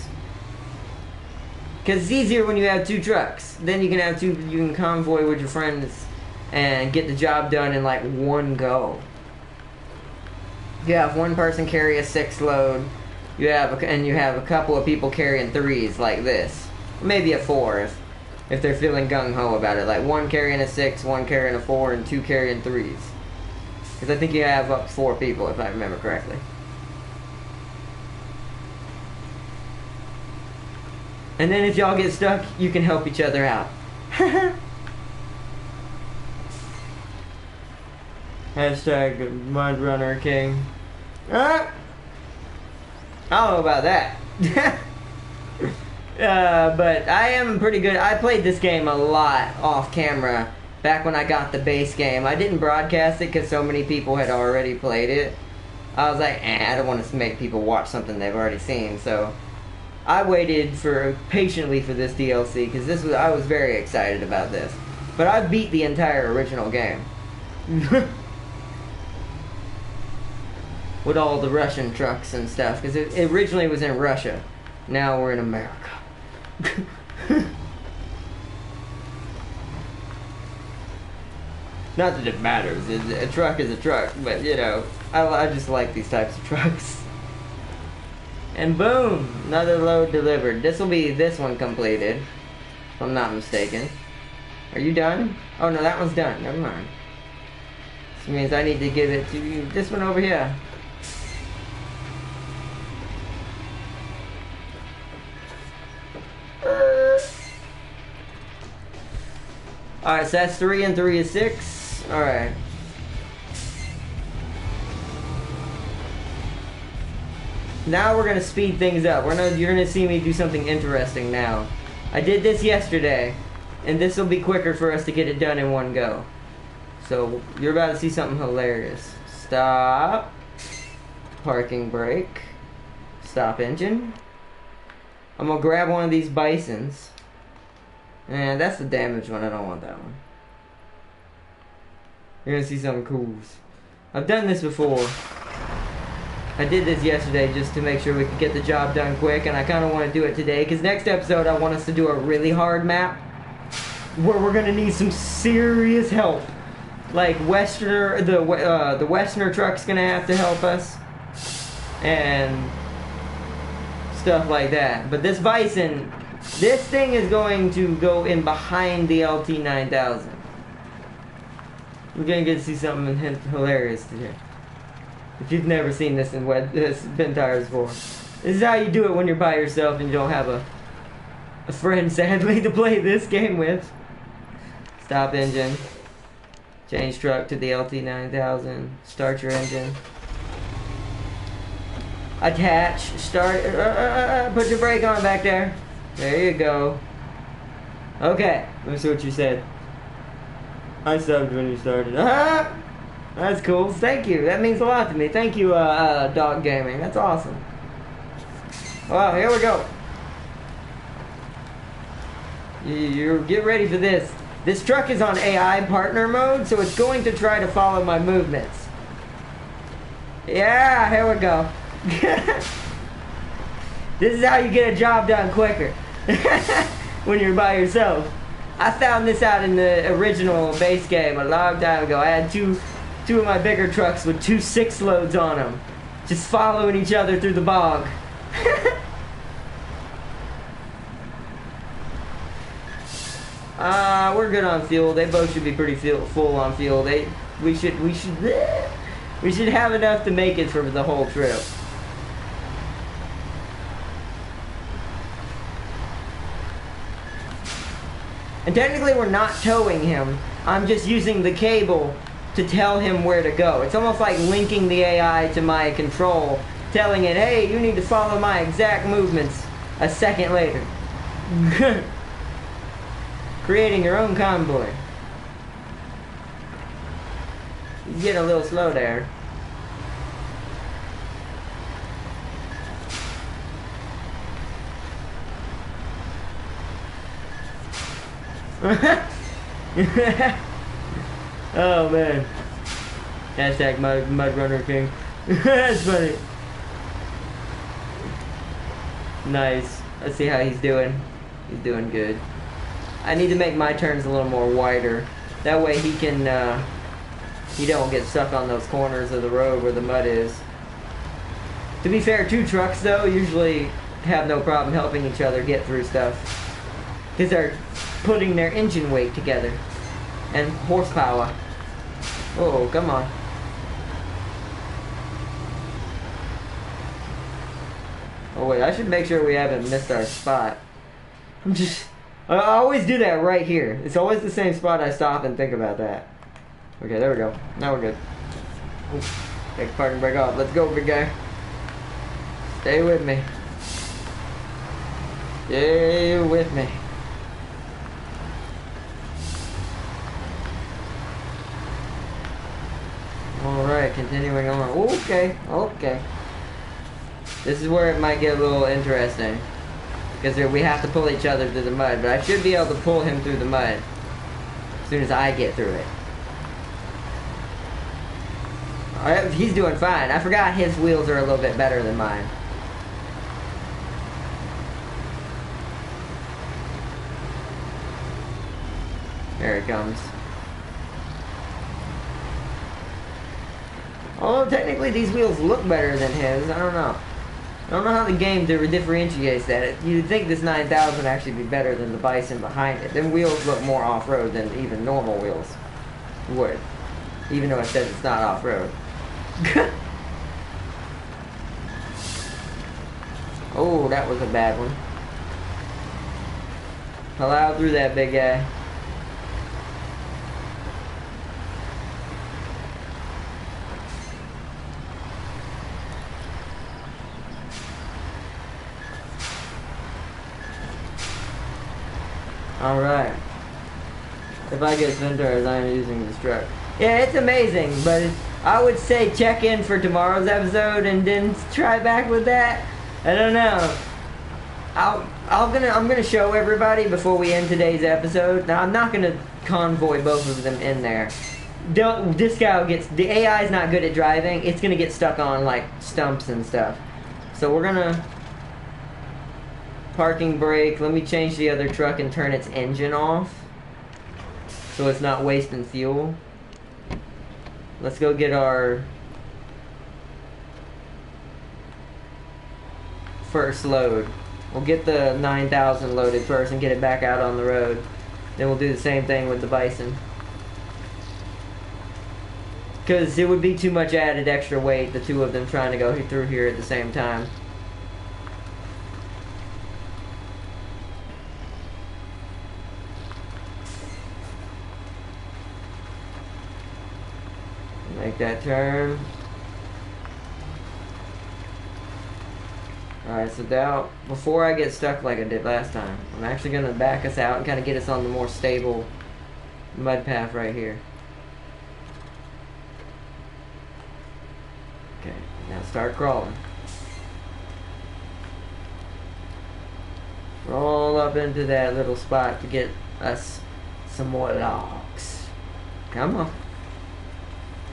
Because it's easier when you have two trucks. Then you can convoy with your friends and get the job done in like one go. You have one person carry a 6 load. You have a couple of people carrying 3s like this. Maybe a 4 if they're feeling gung-ho about it. Like 1 carrying a 6, 1 carrying a 4, and 2 carrying 3s. Because I think you have up to 4 people if I remember correctly. And then if y'all get stuck, you can help each other out. Hashtag Mudrunner King. I don't know about that. But I am pretty good. I played this game a lot off camera back when I got the base game. I didn't broadcast it because so many people had already played it. I was like, I don't want to make people watch something they've already seen. So I waited patiently for this DLC because I was very excited about this. But I beat the entire original game. With all the Russian trucks and stuff, because it originally was in Russia. Now we're in America. Not that it matters. A truck is a truck, but you know, I just like these types of trucks. And boom, another load delivered. This will be this one completed, if I'm not mistaken. Are you done? Oh no, that one's done. Never mind. This means I need to give it to you. This one over here. Alright, so that's 3 and 3 is 6. Alright. Now we're gonna speed things up. You're gonna see me do something interesting now. I did this yesterday, and this will be quicker for us to get it done in one go. So you're about to see something hilarious. Stop. Parking brake. Stop engine. I'm gonna grab one of these Bisons. And that's the damaged one. I don't want that one. You're gonna see something cool. I've done this before. I did this yesterday just to make sure we could get the job done quick, and I kind of want to do it today because next episode I want us to do a really hard map where we're gonna need some serious help. Like the Westerner truck's gonna have to help us, and stuff like that. But this Bison, this thing is going to go in behind the LT9000. We're gonna get to see something hilarious today. If you've never seen this in Ben Tires before, this is how you do it when you're by yourself and you don't have a friend, sadly, to play this game with. Stop engine. Change truck to the LT9000. Start your engine. Attach. Start. Put your brake on back there. There you go. Okay. Let me see what you said. I subbed when you started. That's cool. Thank you. That means a lot to me. Thank you, Dog Gaming. That's awesome. Well, here we go. You get ready for this. This truck is on AI partner mode, so it's going to try to follow my movements. Yeah, here we go. This is how you get a job done quicker. When you're by yourself. I found this out in the original base game a long time ago. I had two of my bigger trucks with 2 6 loads on them, just following each other through the bog. We're good on fuel. They both should be pretty full on fuel. We should have enough to make it for the whole trip. And technically we're not towing him, I'm just using the cable to tell him where to go. It's almost like linking the AI to my control, telling it, hey, you need to follow my exact movements a second later. Creating your own convoy. You get a little slow there. Oh man. Hashtag mud runner king. That's funny. Nice. Let's see how he's doing. He's doing good. I need to make my turns a little more wider. That way he can, he don't get stuck on those corners of the road where the mud is. To be fair, two trucks though usually have no problem helping each other get through stuff. Because they're putting their engine weight together. And horsepower. Oh, come on. Oh wait, I should make sure we haven't missed our spot. I always do that right here. It's always the same spot. I stop and think about that. Okay, there we go. Now we're good. Take the parking brake off. Let's go, big guy. Stay with me. Stay with me. Alright, continuing on. Okay, okay. This is where it might get a little interesting. Because we have to pull each other through the mud. But I should be able to pull him through the mud as soon as I get through it. Alright, he's doing fine. I forgot his wheels are a little bit better than mine. There he comes. Although technically these wheels look better than his, I don't know. I don't know how the game differentiates that. You'd think this 9000 would actually be better than the Bison behind it. Them wheels look more off-road than even normal wheels would. Even though it says it's not off-road. Oh, that was a bad one. Plow through that big guy. Alright. If I get Centaurs, I am using this truck. Yeah, it's amazing, but I would say check in for tomorrow's episode and then try back with that. I don't know. I'm gonna show everybody before we end today's episode. Now I'm not gonna convoy both of them in there. This guy gets, the AI is not good at driving. It's gonna get stuck on like stumps and stuff. So we're gonna parking brake. Let me change the other truck and turn its engine off so it's not wasting fuel. Let's go get our first load. We'll get the 9000 loaded first and get it back out on the road. Then we'll do the same thing with the Bison. Because it would be too much added extra weight, the two of them trying to go through here at the same time. Make that turn. Alright, so now, before I get stuck like I did last time, I'm actually going to back us out and kind of get us on the more stable mud path right here. Okay, now start crawling. Roll up into that little spot to get us some more logs. Come on.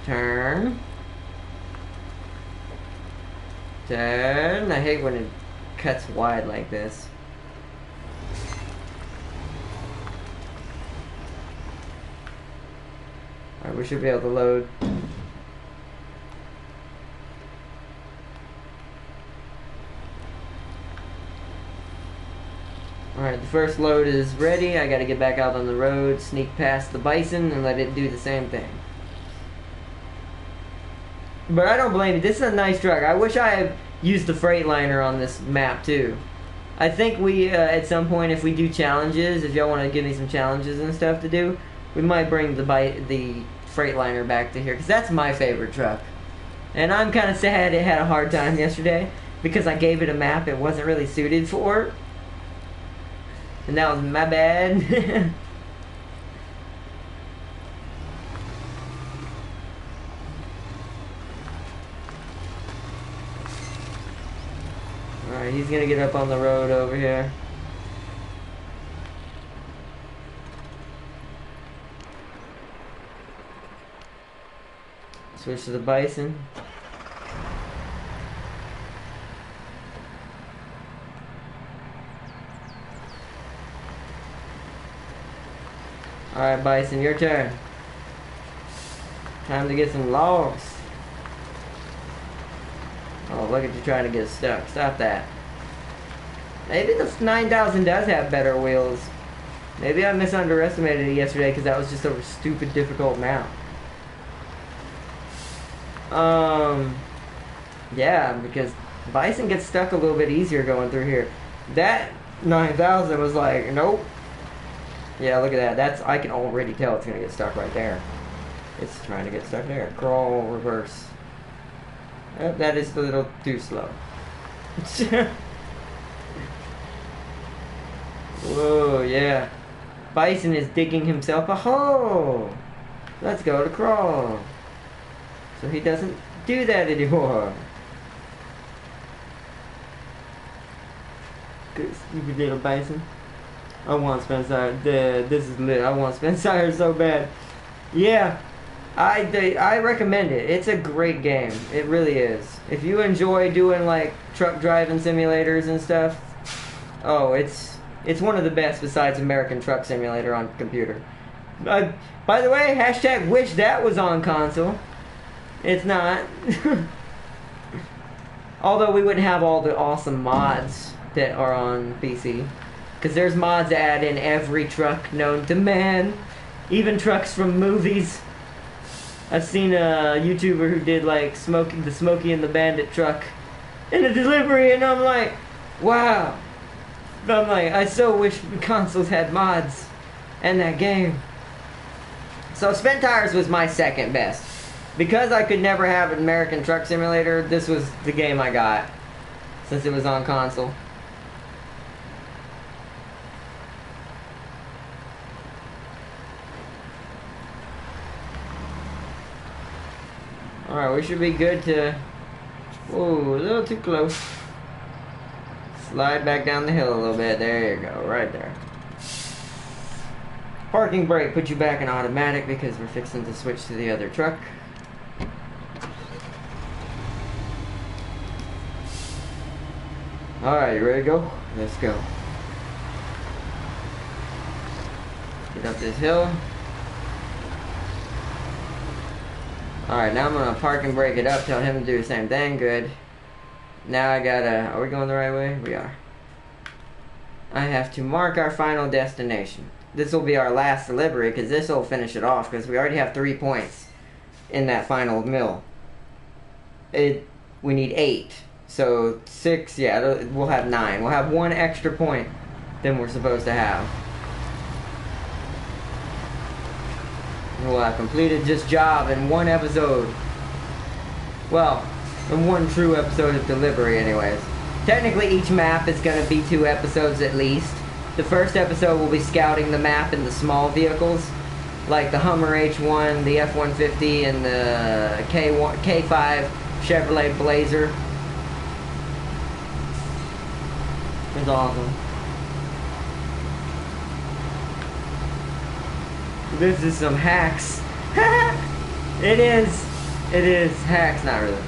Turn. Turn. I hate when it cuts wide like this. Alright, we should be able to load. Alright, the first load is ready. I gotta get back out on the road, sneak past the Bison, and let it do the same thing. But I don't blame you. This is a nice truck. I wish I had used the Freightliner on this map too. I think we, at some point, if we do challenges, if y'all want to give me some challenges and stuff to do, We might bring the Freightliner back to here, because that's my favorite truck. And I'm kind of sad it had a hard time yesterday, because I gave it a map it wasn't really suited for. And that was my bad. Alright, he's gonna get up on the road over here. Switch to the Bison. Alright, Bison, your turn. Time to get some logs. Oh, look at you trying to get stuck. Stop that. Maybe the 9000 does have better wheels. Maybe I misunderestimated it yesterday because that was just a stupid difficult map. Yeah, because Bison gets stuck a little bit easier going through here. That 9000 was like, nope. Yeah, look at that. That's, I can already tell it's gonna get stuck right there. It's trying to get stuck there. Crawl, reverse. Oh, that is a little too slow. Whoa, yeah. Bison is digging himself a hole. Let's go to crawl. So he doesn't do that anymore. Good, stupid little Bison. I want Spencer. This is lit. I want Spencer so bad. Yeah. I recommend it. It's a great game. It really is. If you enjoy doing like truck driving simulators and stuff, oh, it's one of the best besides American Truck Simulator on computer. By the way, hashtag wish that was on console. It's not. Although we wouldn't have all the awesome mods that are on PC. Because there's mods that add in every truck known to man. Even trucks from movies. I've seen a YouTuber who did like the Smokey and the Bandit truck in a delivery, and I'm like, wow. But I'm like, I so wish consoles had mods in that game. So Spent Tires was my second best. Because I could never have an American Truck Simulator, this was the game I got. Since it was on console. Alright, we should be good to... Whoa, a little too close. Slide back down the hill a little bit. There you go, right there. Parking brake, put you back in automatic because we're fixing to switch to the other truck. Alright, you ready to go? Let's go. Get up this hill. Alright, now I'm gonna park and brake it up, tell him to do the same thing. Good. Now I gotta... Are we going the right way? We are. I have to mark our final destination. This will be our last delivery, because this will finish it off, because we already have 3 points in that final mill. We need 8. So 6, yeah, we'll have 9. We'll have 1 extra point than we're supposed to have. We'll have completed this job in 1 episode. Well, in 1 true episode of delivery anyways. Technically each map is going to be 2 episodes at least. The first episode will be scouting the map in the small vehicles. Like the Hummer H1, the F-150, and the K5 Chevrolet Blazer. It's awesome. This is some hacks. It is. It is hacks, not really.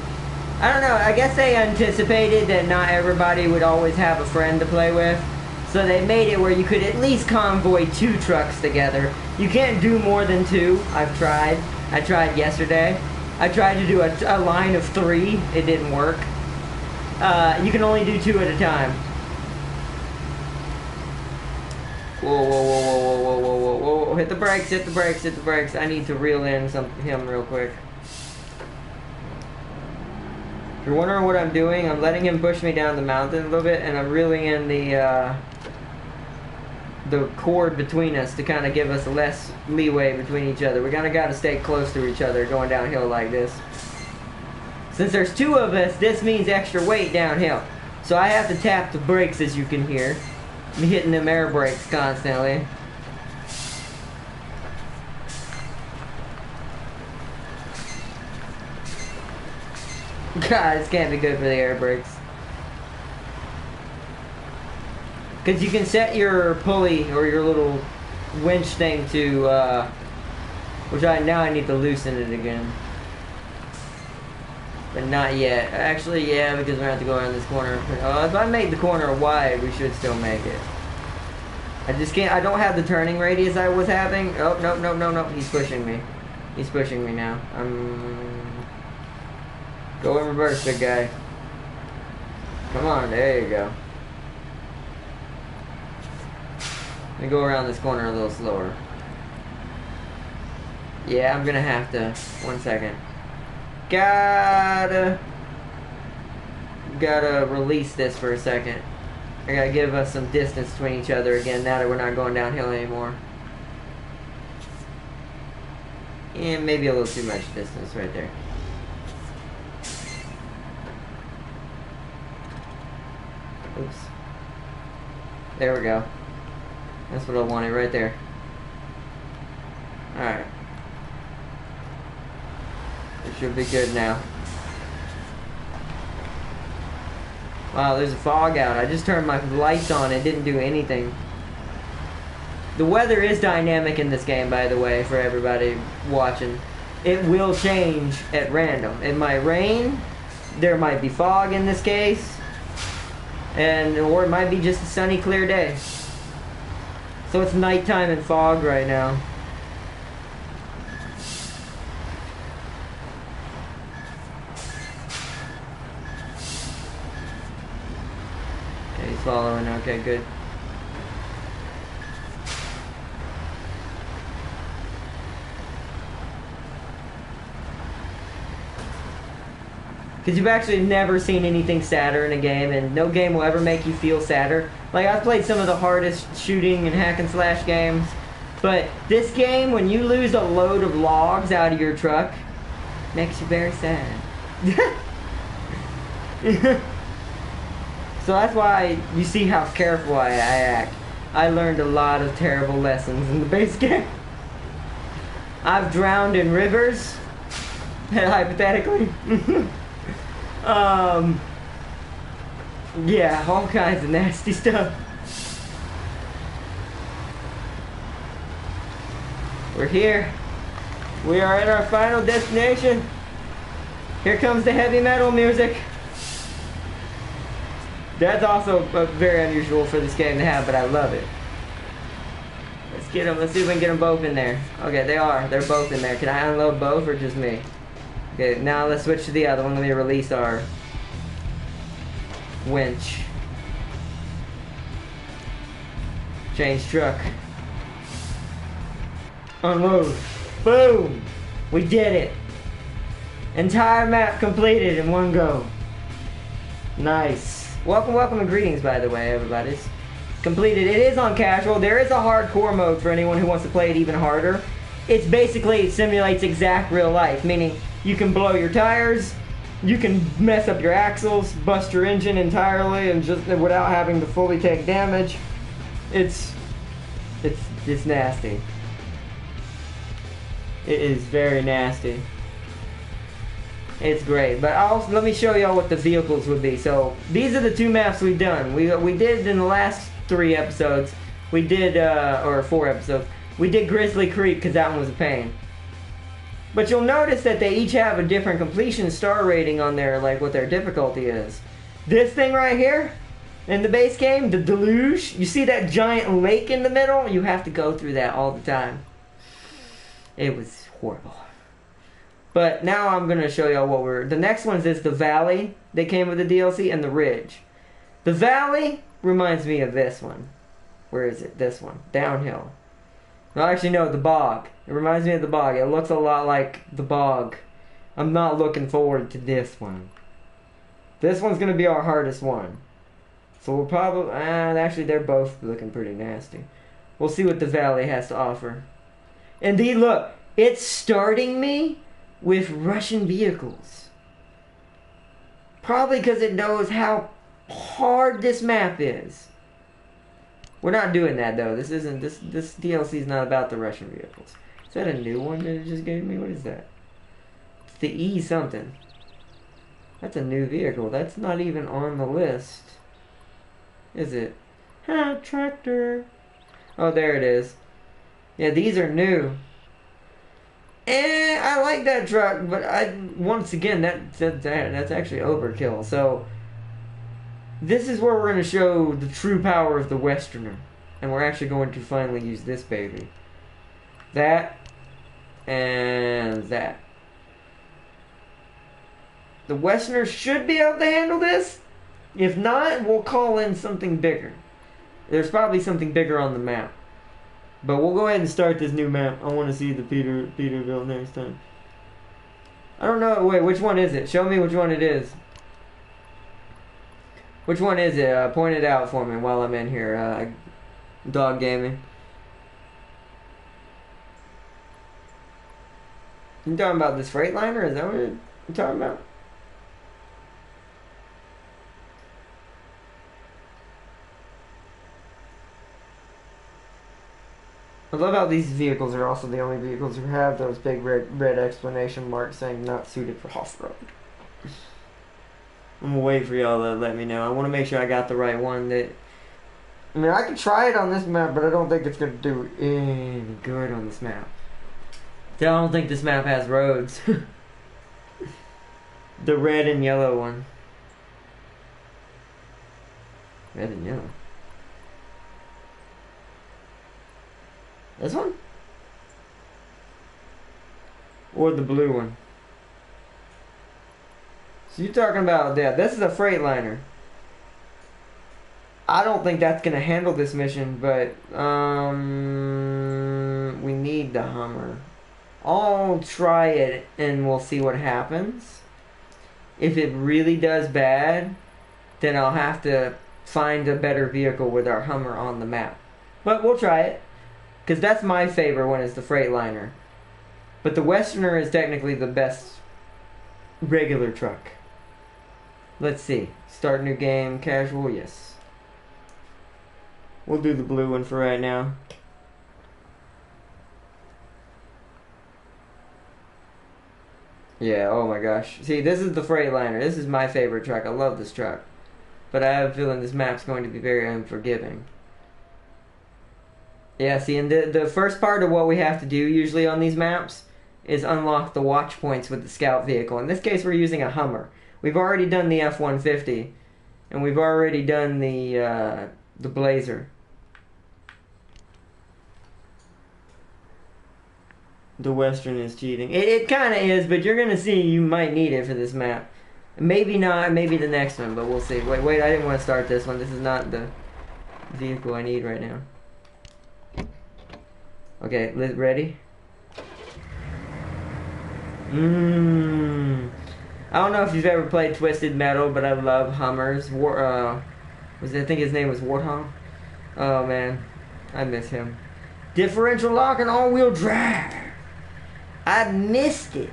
I don't know, I guess they anticipated that not everybody would always have a friend to play with. So they made it where you could at least convoy 2 trucks together. You can't do more than 2. I've tried. I tried yesterday. I tried to do a line of 3. It didn't work. You can only do 2 at a time. Whoa, whoa, whoa, whoa, whoa, whoa, whoa, whoa. Hit the brakes, hit the brakes, hit the brakes. I need to reel in him real quick. If you're wondering what I'm doing, I'm letting him push me down the mountain a little bit, and I'm reeling in the the cord between us to kind of give us less leeway between each other. We kind of got to stay close to each other going downhill like this. Since there's two of us, this means extra weight downhill. So I have to tap the brakes, as you can hear. I'm hitting them air brakes constantly. God, this can't be good for the air brakes. Because you can set your pulley or your little winch thing to, now I need to loosen it again. But not yet. Actually, yeah, because we're going to have to go around this corner. If I made the corner wide, we should still make it. I just can't, I don't have the turning radius I was having. Oh, no. He's pushing me. He's pushing me now. Go in reverse, big guy. Come on, there you go. Let me go around this corner a little slower. Yeah, I'm gonna have to. 1 second. Gotta release this for a second. I gotta give us some distance between each other again now that we're not going downhill anymore. And maybe a little too much distance right there. Oops. There we go. That's what I wanted right there. Alright. It should be good now. Wow, there's a fog out. I just turned my lights on. It didn't do anything. The weather is dynamic in this game, by the way, for everybody watching. It will change at random. It might rain. There might be fog in this case. Or it might be just a sunny, clear day. So it's nighttime and fog right now. Okay, he's following. Okay, good. Because you've actually never seen anything sadder in a game, and no game will ever make you feel sadder. Like, I've played some of the hardest shooting and hack and slash games, but this game, when you lose a load of logs out of your truck, makes you very sad. So that's why you see how careful I act. I learned a lot of terrible lessons in the base game. I've drowned in rivers, hypothetically. Yeah, all kinds of nasty stuff. We're here. We are at our final destination. Here comes the heavy metal music. That's also very unusual for this game to have, but I love it. Let's get them. Let's see if we can get them both in there. Okay, they are. They're both in there. Can I unload both or just me? Okay, now let's switch to the other one. Let me release our winch. Change truck. Unload. Boom! We did it. Entire map completed in one go. Nice. Welcome and greetings, by the way, everybody. It's completed. It is on casual. There is a hardcore mode for anyone who wants to play it even harder. It's basically, it simulates exact real life, meaning you can blow your tires, you can mess up your axles, bust your engine entirely, and just without having to fully take damage. It's nasty. It is very nasty. It's great, but let me show y'all what the vehicles would be. So these are the two maps we've done. We did in the last 3 episodes. We did or 4 episodes. We did Grizzly Creek because that one was a pain. But you'll notice that they each have a different completion star rating on their, like, what their difficulty is. This thing right here, in the base game, the deluge, you see that giant lake in the middle? You have to go through that all the time. It was horrible. But now I'm going to show y'all what the next ones is the valley that came with the DLC and the ridge. The valley reminds me of this one. Where is it? This one. Downhill. No, actually, no, the bog. It reminds me of the bog. It looks a lot like the bog. I'm not looking forward to this one. This one's going to be our hardest one. So we'll probably... actually, they're both looking pretty nasty. We'll see what the valley has to offer. And look, it's starting me with Russian vehicles. Probably because it knows how hard this map is. We're not doing that though. This DLC is not about the Russian vehicles. Is that a new one that it just gave me? What is that? It's the E something. That's a new vehicle. That's not even on the list. Is it? Tractor. Oh, there it is. Yeah, these are new. I like that truck, but once again that's actually overkill. So this is where we're going to show the true power of the Westerner, and we're actually going to finally use this baby. That and that. The Westerner should be able to handle this. If not, we'll call in something bigger. There's probably something bigger on the map. But we'll go ahead and start this new map. I want to see the Peterville next time. I don't know. Wait, which one is it? Show me which one it is. Which one is it? Point it out for me while I'm in here. Dog gaming. You talking about this Freightliner? Is that what you're talking about? I love how these vehicles are also the only vehicles who have those big red exclamation marks saying not suited for off-road. I'm gonna wait for y'all to let me know. I want to make sure I got the right one. I mean, I can try it on this map, but I don't think it's gonna do any good on this map. I don't think this map has roads. The red and yellow one. Red and yellow. This one? Or the blue one? So you're talking about, yeah, this is a Freightliner. I don't think that's going to handle this mission, but we need the Hummer. I'll try it and we'll see what happens. If it really does bad, then I'll have to find a better vehicle with our Hummer on the map. But we'll try it. Because that's my favorite one, is the Freightliner. But the Westerner is technically the best regular truck. Let's see. Start new game. Casual, yes. We'll do the blue one for right now. Yeah, oh my gosh. See, this is the Freightliner. This is my favorite truck. I love this truck. But I have a feeling this map's going to be very unforgiving. Yeah, see, and the first part of what we have to do usually on these maps is unlock the watch points with the scout vehicle. In this case, we're using a Hummer. We've already done the F-150, and we've already done the Blazer. The Western is cheating. It kind of is, but you're going to see you might need it for this map. Maybe not, maybe the next one, but we'll see. Wait, I didn't want to start this one. This is not the vehicle I need right now. Okay, ready? I don't know if you've ever played Twisted Metal, but I love Hummers. I think his name was Warthog? Oh man, I miss him. Differential lock and all-wheel drive. I missed it.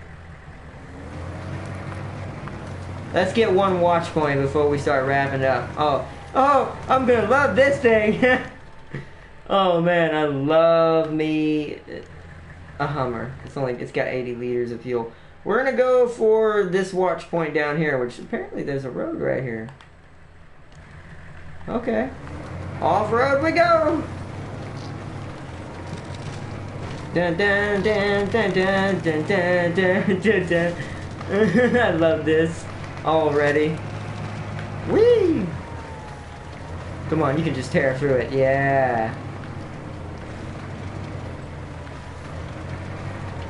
Let's get one watch point before we start wrapping up. Oh, I'm gonna love this thing. Oh man, I love me a Hummer. It's got 80 liters of fuel. We're gonna go for this watch point down here, which apparently there's a road right here. Okay. Off-road we go! Dun dun dun dun dun dun dun dun dun dun. I love this already. Whee! Come on, you can just tear through it. Yeah.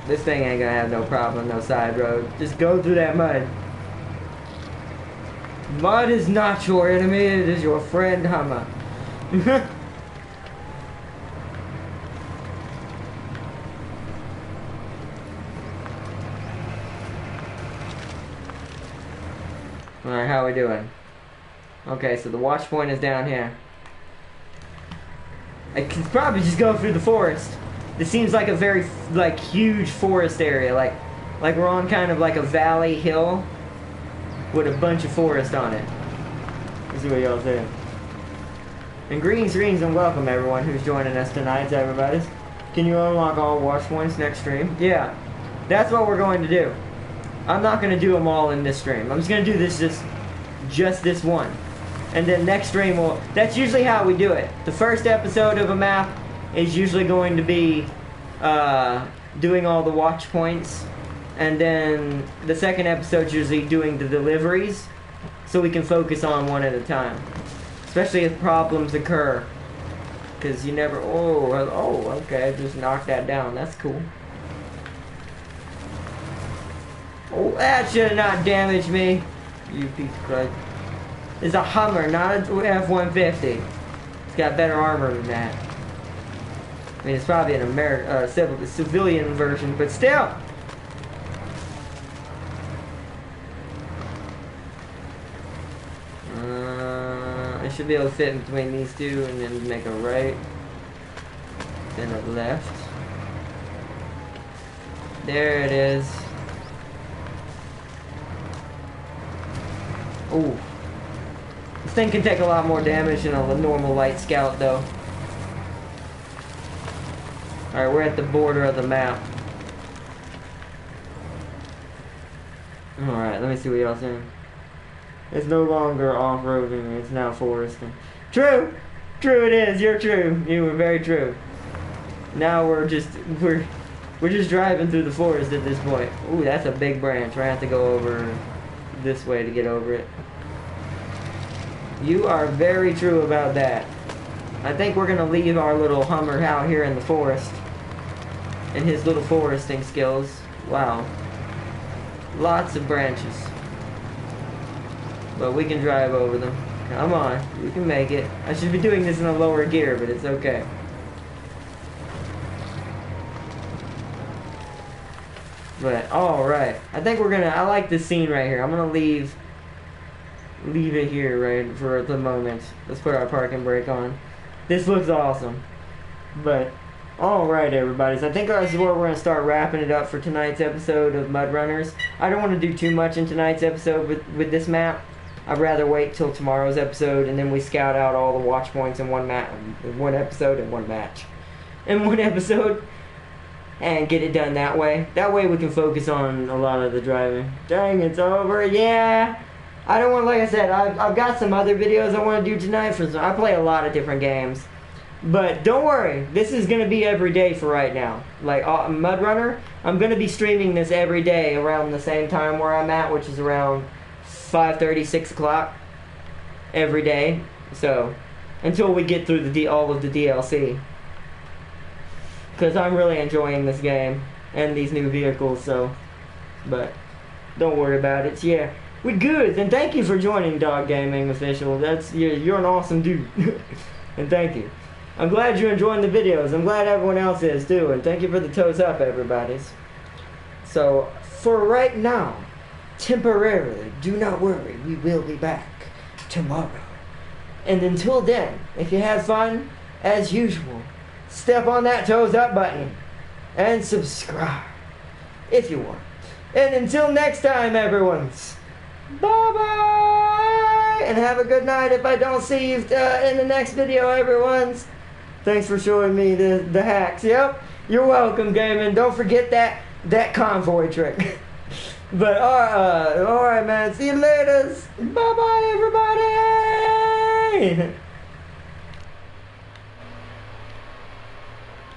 This thing ain't gonna have no problem, no side road. Just go through that mud. Mud is not your enemy, it is your friend, Hummer. Alright, how are we doing? Okay, so the watch point is down here. I could probably just go through the forest. This seems like a very, like, huge forest area. Like we're on kind of like a valley hill with a bunch of forest on it. Let's see what y'all say. And greetings, and welcome everyone who's joining us tonight, everybody. Can you unlock all watch points next stream? Yeah, that's what we're going to do. I'm not going to do them all in this stream. I'm just going to do this just this one. And then next stream that's usually how we do it. The first episode of a map is usually going to be doing all the watch points. And then the second episode is usually doing the deliveries. So we can focus on one at a time. Especially if problems occur. Because you never... Oh, okay. Just knocked that down. That's cool. Oh, that should have not damaged me. You piece of crud. It's a Hummer, not a F-150. It's got better armor than that. I mean, it's probably an civilian version, but still. I should be able to fit in between these two and then make a right. Then a left. There it is. Ooh. This thing can take a lot more damage than a normal light scout, though. Alright, we're at the border of the map. Alright, let me see what y'all saying. It's no longer off-roading, it's now foresting. True! True it is, you're true. You were very true. Now we're just driving through the forest at this point. Ooh, that's a big branch. I have to go over this way to get over it. You are very true about that. I think we're gonna leave our little Hummer out here in the forest. And his little foresting skills. Wow. Lots of branches. But we can drive over them. Come on, you can make it. I should be doing this in a lower gear, but it's okay. But, alright. I think we're gonna... I like this scene right here. I'm gonna leave it here right for the moment. Let's put our parking brake on. This looks awesome. But, alright everybody. So I think this is where we're gonna start wrapping it up for tonight's episode of Mud Runners. I don't want to do too much in tonight's episode with this map. I'd rather wait till tomorrow's episode and then we scout out all the watch points in one episode and one match. In one episode. And get it done that way. That way we can focus on a lot of the driving. Dang, it's over. Yeah. I don't want, like I said, I've got some other videos I want to do tonight. I play a lot of different games. But don't worry. This is going to be every day for right now. Like Mud Runner, I'm going to be streaming this every day around the same time where I'm at, which is around 5:30, 6 o'clock. Every day. So, until we get through all of the DLC. Because I'm really enjoying this game and these new vehicles, so. But don't worry about it. Yeah, we're good. And thank you for joining Dog Gaming Official. You're an awesome dude. And thank you. I'm glad you're enjoying the videos. I'm glad everyone else is too. And thank you for the toes up, everybody. So for right now, temporarily, do not worry. We will be back tomorrow. And until then, if you have fun, as usual, step on that toes up button and subscribe if you want. And until next time, everyone, bye-bye, and have a good night if I don't see you in the next video, everyone. Thanks for showing me the hacks. Yep, you're welcome, gaming. Don't forget that convoy trick. But, alright, man. See you later. Bye-bye, everybody.